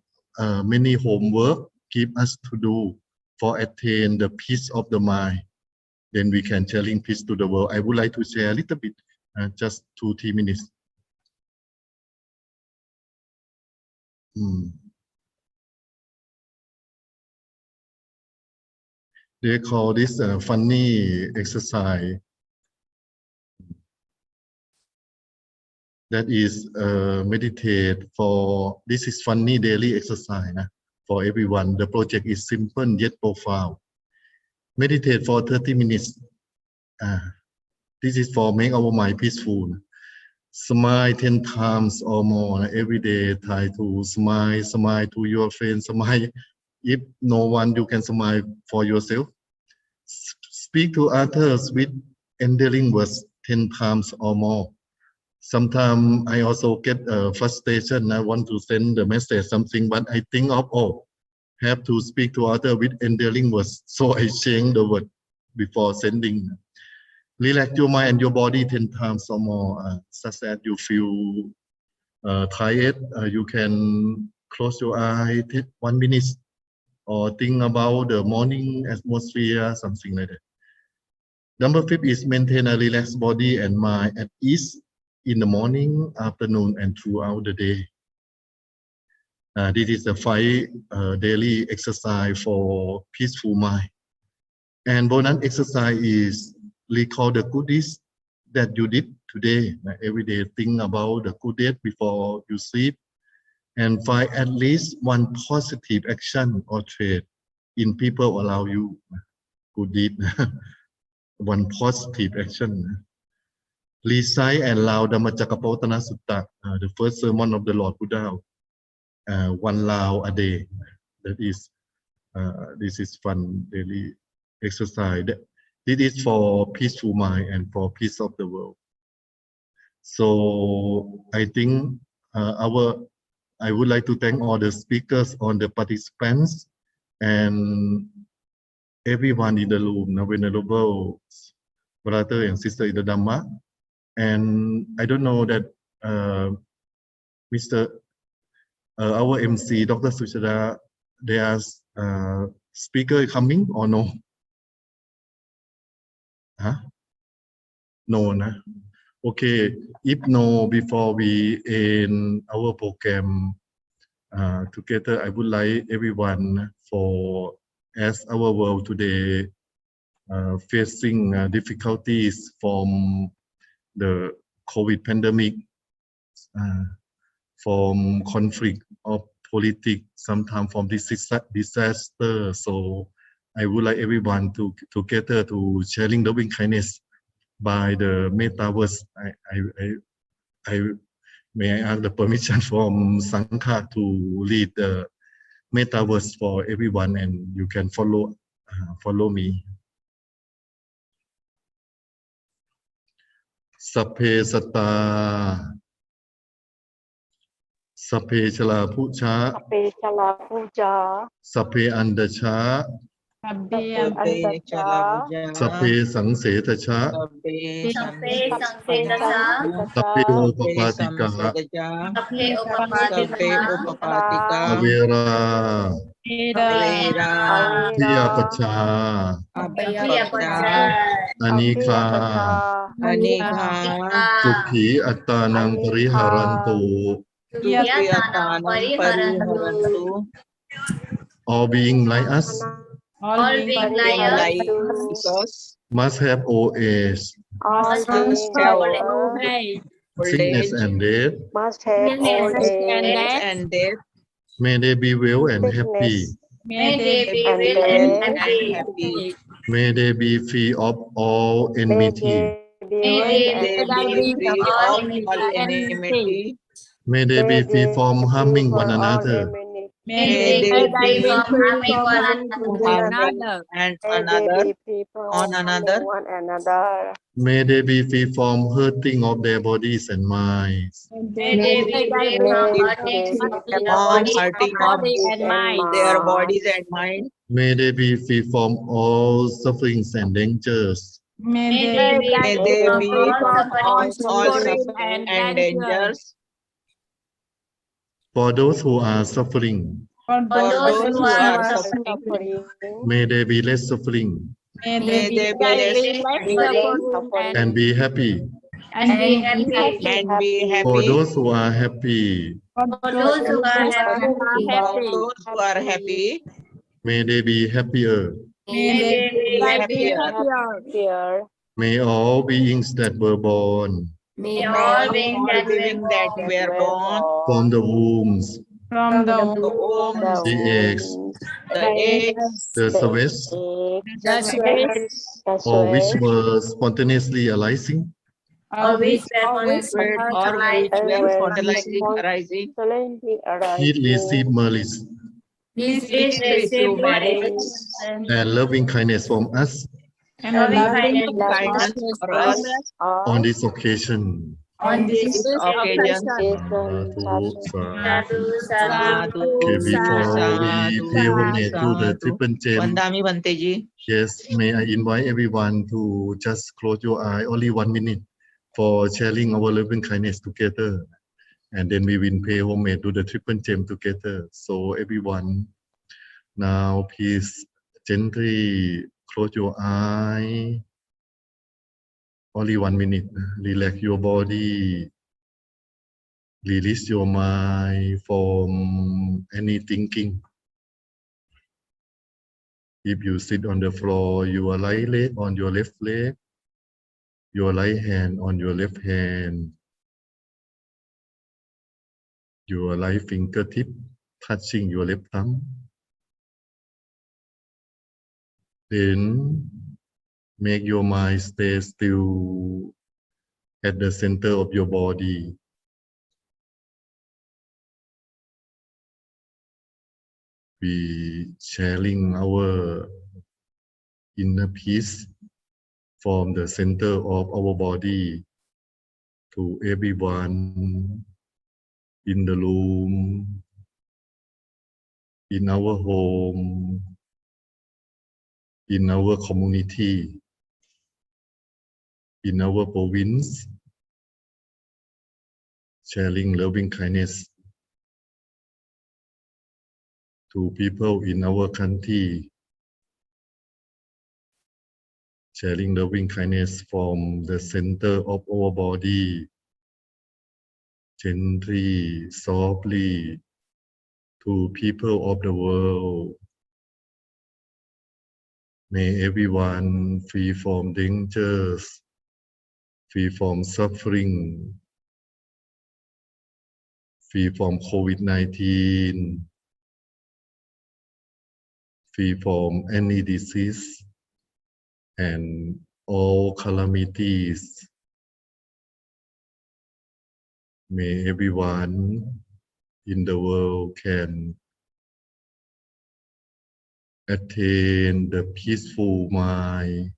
many homework give us to do for attain the peace of the mind. Then we can sharing peace to the world. I would like to share a little bit, just 2-3 minutes. They call this a funny exercise. That is meditate for, this is funny daily exercise for everyone. The project is simple yet profound. Meditate for 30 minutes. This is for make our mind peaceful. Smile 10 times or more every day. Try to smile to your friends, smile. If no one, you can smile for yourself. Speak to others with endearing words 10 times or more. Sometimes I also get frustration. I want to send the message something, but I think of, have to speak to others with endearing words. So I change the word before sending. Relax your mind and your body 10 times or more. Such that you feel tired, you can close your eye, take 1 minute, or think about the morning atmosphere, something like that. Number 5 is maintain a relaxed body and mind at ease in the morning, afternoon, and throughout the day. This is the 5 daily exercise for peaceful mind. And bonus exercise is recall the good deeds that you did today. Every day think about the good deed before you sleep, and find at least one positive action or trait in people around you. Good deed. One positive action. Recite and loud Dhammacakkappavattana Sutta, the first sermon of the Lord Buddha, 1 loud a day. That is, this is fun daily exercise. This is for peaceful mind and for peace of the world. So I think I would like to thank all the speakers, all the participants, and everyone in the room, venerable brother and sister in the Dhamma. And I don't know that our MC, Dr. Suchada, there's speaker coming or no? Huh? No, nah. Okay, if no, before we end our program together, I would like everyone as our world today facing difficulties from the COVID pandemic, from conflict of politics, sometimes from disaster. So I would like everyone to together to sharing loving kindness by the metaverse. May I ask the permission from Sangha to lead the metaverse for everyone, and you can follow me. Sapphe satta, sapphe chala pucha, sapphe andacha, sapphe sangsetacha, sapphe upapatika, avera, tiyapacha, anika, sukhi attanang pariharantu. All being like us must have old age, sickness and death. May they be well and happy. May they be free of all enmity. May they be free from harming one another. May they be free from one another. May they be free from hurting of their bodies and minds. May they be free from hurting of their bodies and mind. May they be free from all sufferings and dangers. May they be free from all suffering and dangers. For those who are suffering, may they be less suffering May they be less suffering and be happy. For those who are happy, may they be happier. May all beings that were born May all beings that were born from the wombs, the eggs, the cervix, or which were spontaneously arising, which were spontaneously arising, heed receive mercies please receive merit and loving kindness from us and loving kindness for us on this occasion. on this occasion. Okay, before we pay homage to the triple gem, yes, may I invite everyone to just close your eye, only 1 minute, for sharing our loving kindness together. And then we will pay homage to the triple gem together. So everyone, now please gently close your eye. Only 1 minute. Relax your body. Release your mind from any thinking. If you sit on the floor, your right leg on your left leg, your right hand on your left hand, your right fingertip touching your left thumb. Then make your mind stay still at the center of your body. We sharing our inner peace from the center of our body to everyone in the room, in our home, in our community, in our province, sharing loving kindness to people in our country, sharing loving kindness from the center of our body, gently, softly, to people of the world. May everyone free from dangers, free from suffering, free from COVID-19, free from any disease and all calamities. May everyone in the world can attain the peaceful mind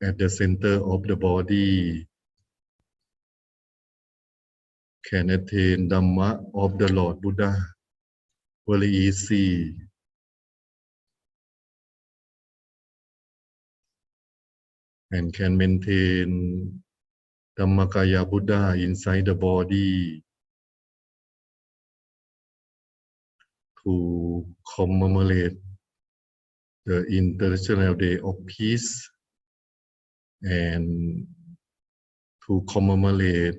at the center of the body, can attain Dhamma of the Lord Buddha very easy. And can maintain Dhammakaya Buddha inside the body to commemorate the International Day of Peace and to commemorate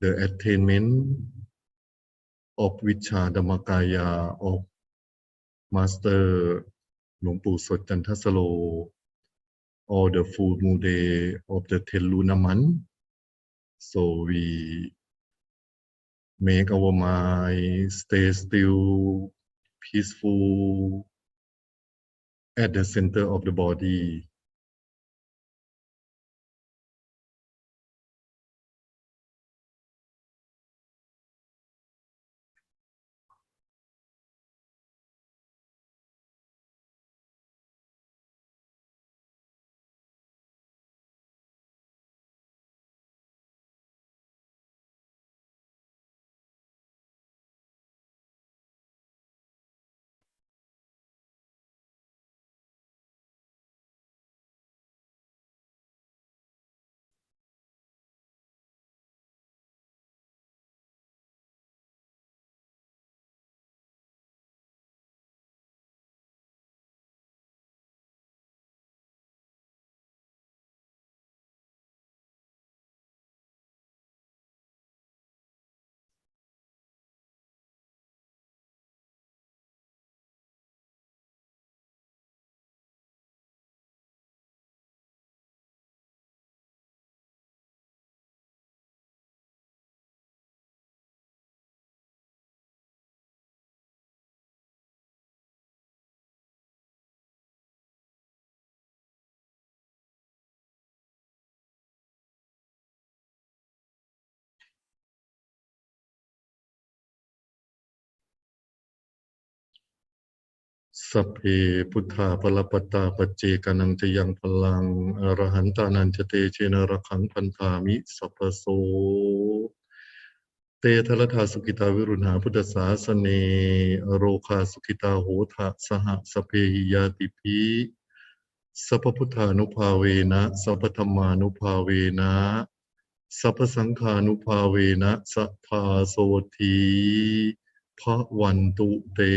the attainment of Vichā Dhammakaya of Master Luang Pu Sot Jantasalo, or the full moon day of the 10 lunar month. So we make our mind stay still, peaceful at the center of the body. Sapphe Puttha Palapatta Pacce Kanang Chayang Palang Arahanta Chate Chena Rakhang Pantami Sappaso Te Thalatha Sukita Virunha Buddha Sasane Aroka Sukita Hotha Saha Sapphe Yati Pi Sappaputtha Nupavena Sappathamma Nupavena Sappasangha Nupavena Sappha Soti Bhavantu Te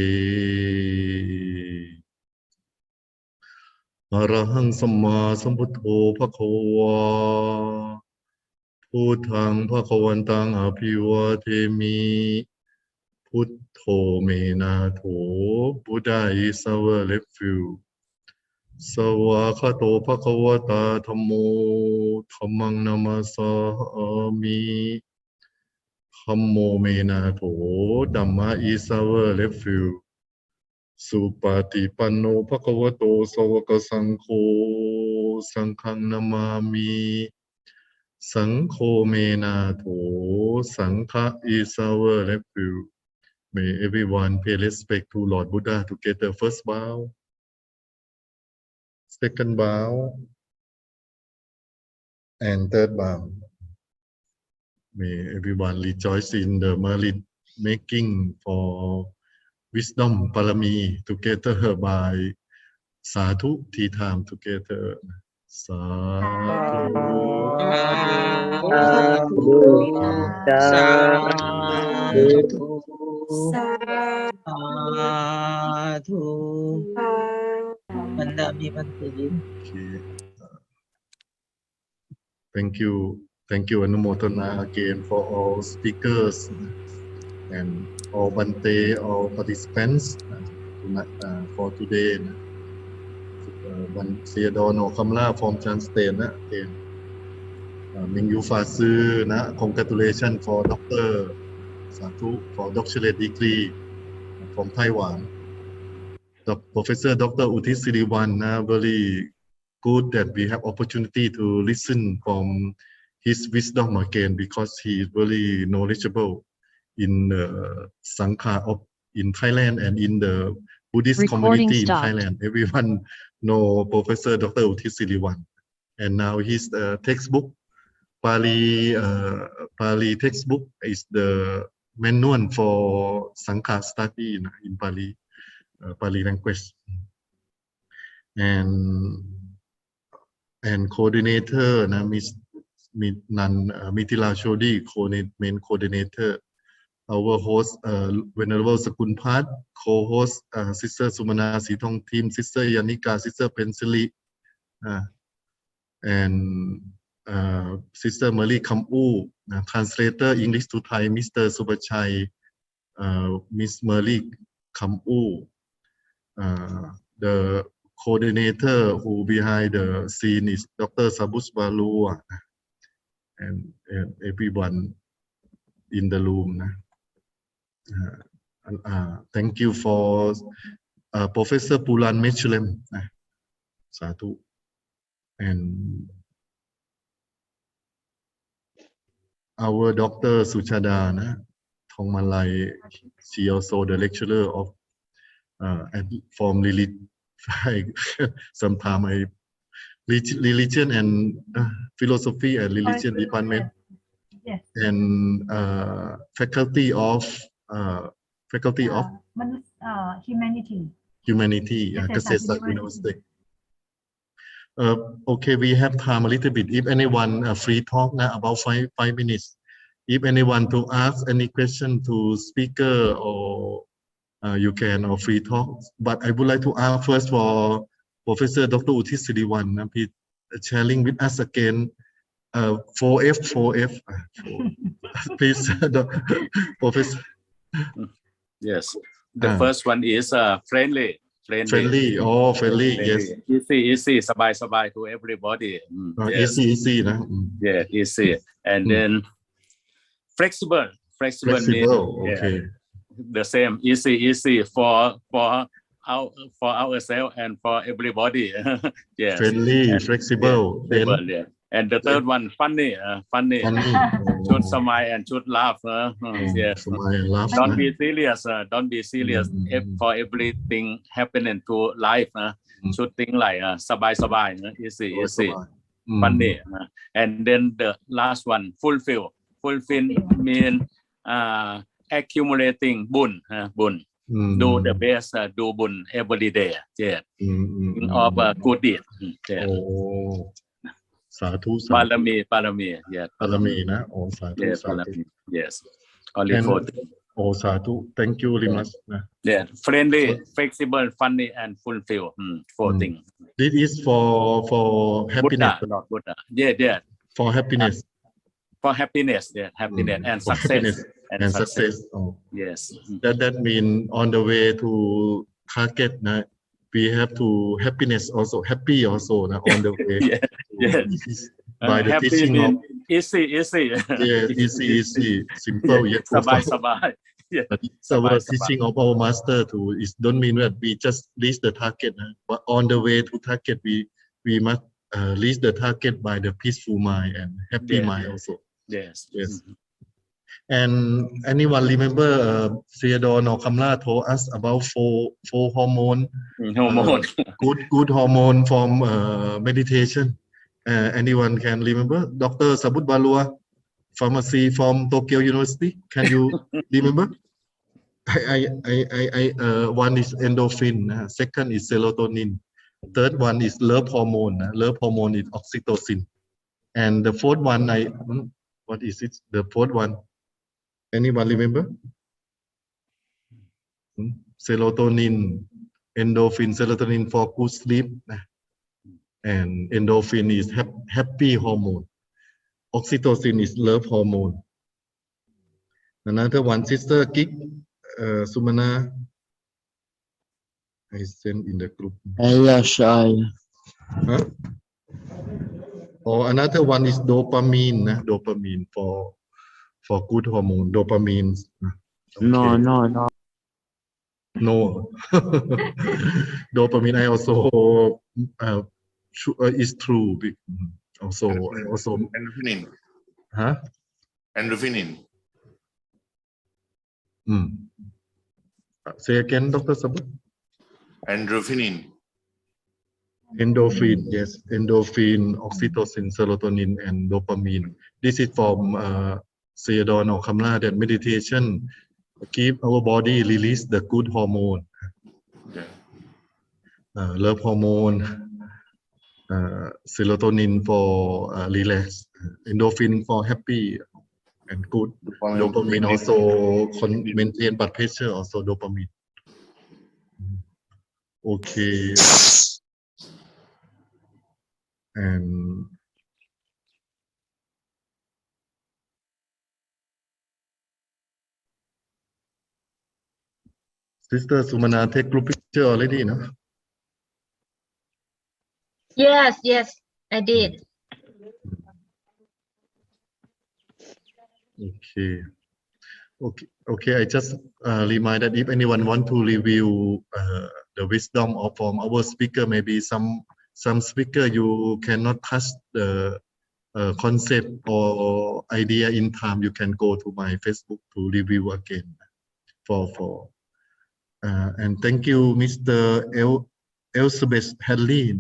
Arahang Samma Sambuddho Bhagava Putthaṃ Bhagavantang Abhivademi Puttho Menato Buddha is our refuge. Savakato Bhagavata Dhammo Dhammang Namasami Dhammo Menato Dhamma is our refuge. Supatipanno Bhagavato Savaka Sankho Sanghang Namami Sankho Menato Sangha is our refuge. May everyone pay respect to Lord Buddha together. First bow. second bow, and third bow. May everyone rejoice in the merit making for wisdom parami together by sadhu, tea time together. Sadhu. Okay. Thank you, Anumotana again for all speakers and all Bante, all participants for today. One Theodore No Kamla from Chanstain again. Mingyu Fasu, congratulations for Dr. Satu for doctorate degree from Taiwan. Professor Dr. Uthis Siriwan, very good that we have opportunity to listen from his wisdom again, because he is very knowledgeable in Sangha in Thailand and in the Buddhist community in Thailand. Everyone know Professor Dr. Uthis Siriwan, and now his textbook, Pali textbook, is the manual for Sangha study in Pali. Pali language, and coordinator Miss Mithila Chody, main coordinator. Our host Venerable Sakunpat, co-host Sister Sumana Sitong team, Sister Yanika, Sister Pensili, and Sister Mali Kamu, translator English to Thai, Mr. Subachai, Miss Mali Kamu. The coordinator who behind the scene is Dr. Sabus Balu, and everyone in the room. Thank you for Professor Pulan Mechlem, Satu, and our Dr. Suchada Thongmalai. She also the lecturer of from sometime religion and philosophy and religion department, yes. And faculty of humanity, Kasesa University. Okay, we have time a little bit. If anyone free talk now, about five minutes. If anyone to ask any question to speaker, or you can or free talk. But I would like to ask first for Professor Dr. Uthis Siriwan, sharing with us again 4F. Please, Professor. Yes, the first one is friendly. Friendly, yes. Easy, sabai to everybody. Yes. Easy, Yeah, easy. And then flexible means, okay. The same, easy for ourselves and for everybody. Yes. Friendly, and, flexible. Yeah. And the third one, funny. Should smile and should laugh. Yes. Smile and laugh. Don't be serious. For everything happening to life. Should think like sabai, easy. Funny. And then the last one, fulfill mean accumulating bun. Do the best, do bun every day. Yeah. Of good deed. Yeah. Oh. Sadhu. Parami. Yeah. Parami, oh, sadhu. Yeah, sadhu. Yes. Only for. Oh, sadhu. Thank you very much. Yeah. Friendly, flexible, funny, and fulfill. Four things. This is for happiness. Buddha. Yeah. For happiness. For happiness, yeah, happiness and for success. Happiness and success. Oh. Yes. That means on the way to target, we have to happiness also, happy also on the way. Yes. By the teaching of easy. Yeah, easy, simple yet sabai. Yeah. Our teaching of our master too is don't mean that we just reach the target, but on the way to target we must reach the target by the peaceful mind and happy mind also. Yes. And anyone remember Theodore Kamla told us about four hormone, Hormone. good hormone from meditation. Anyone can remember? Dr. Sabut Balua, pharmacy from Tokyo University. Can you remember? One is endorphin, second is serotonin, third one is love hormone. Love hormone is oxytocin, and the fourth one, what is it? The fourth one, anyone remember? Serotonin, endorphin, serotonin for good sleep, and endorphin is happy hormone. Oxytocin is love hormone. Another one, Sister Kik, Sumana, I sent in the group. Yes, Huh? Or another one is dopamine, dopamine for good hormone, dopamine. No. No. Dopamine, I also is true. Also. Endorphin. Huh? Endorphin. Say again, Dr. Sabut. Endorphin. Endorphin, yes. Endorphin, oxytocin, serotonin, and dopamine. This is from Theodore Kamla, that meditation keep our body release the good hormone. Love hormone, serotonin for relax, endorphin for happy and good. Dopamine also maintain blood pressure, also dopamine. Okay. And Sister Sumana take group picture already, no? Yes, I did. Okay. I just remind that if anyone want to review the wisdom of from our speaker, maybe some speaker you cannot touch the concept or idea in time, you can go to my Facebook to review again. And thank you, Mr. Elizabeth Henley,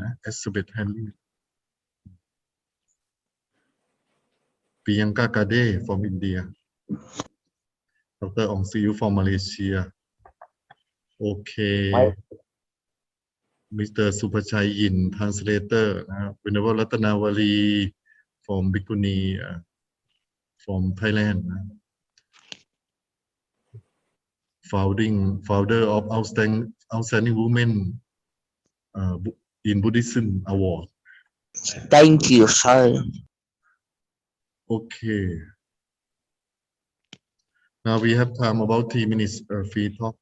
Priyanka Kade from India, Dr. Ong Siu from Malaysia. Okay. Mr. Supachai Yin, translator, Venerable Ratanawali from Bhikkhuni from Thailand. Founder of Outstanding Women in Buddhism Award. Thank you, sir. Okay. Now we have time about 3 minutes free talk.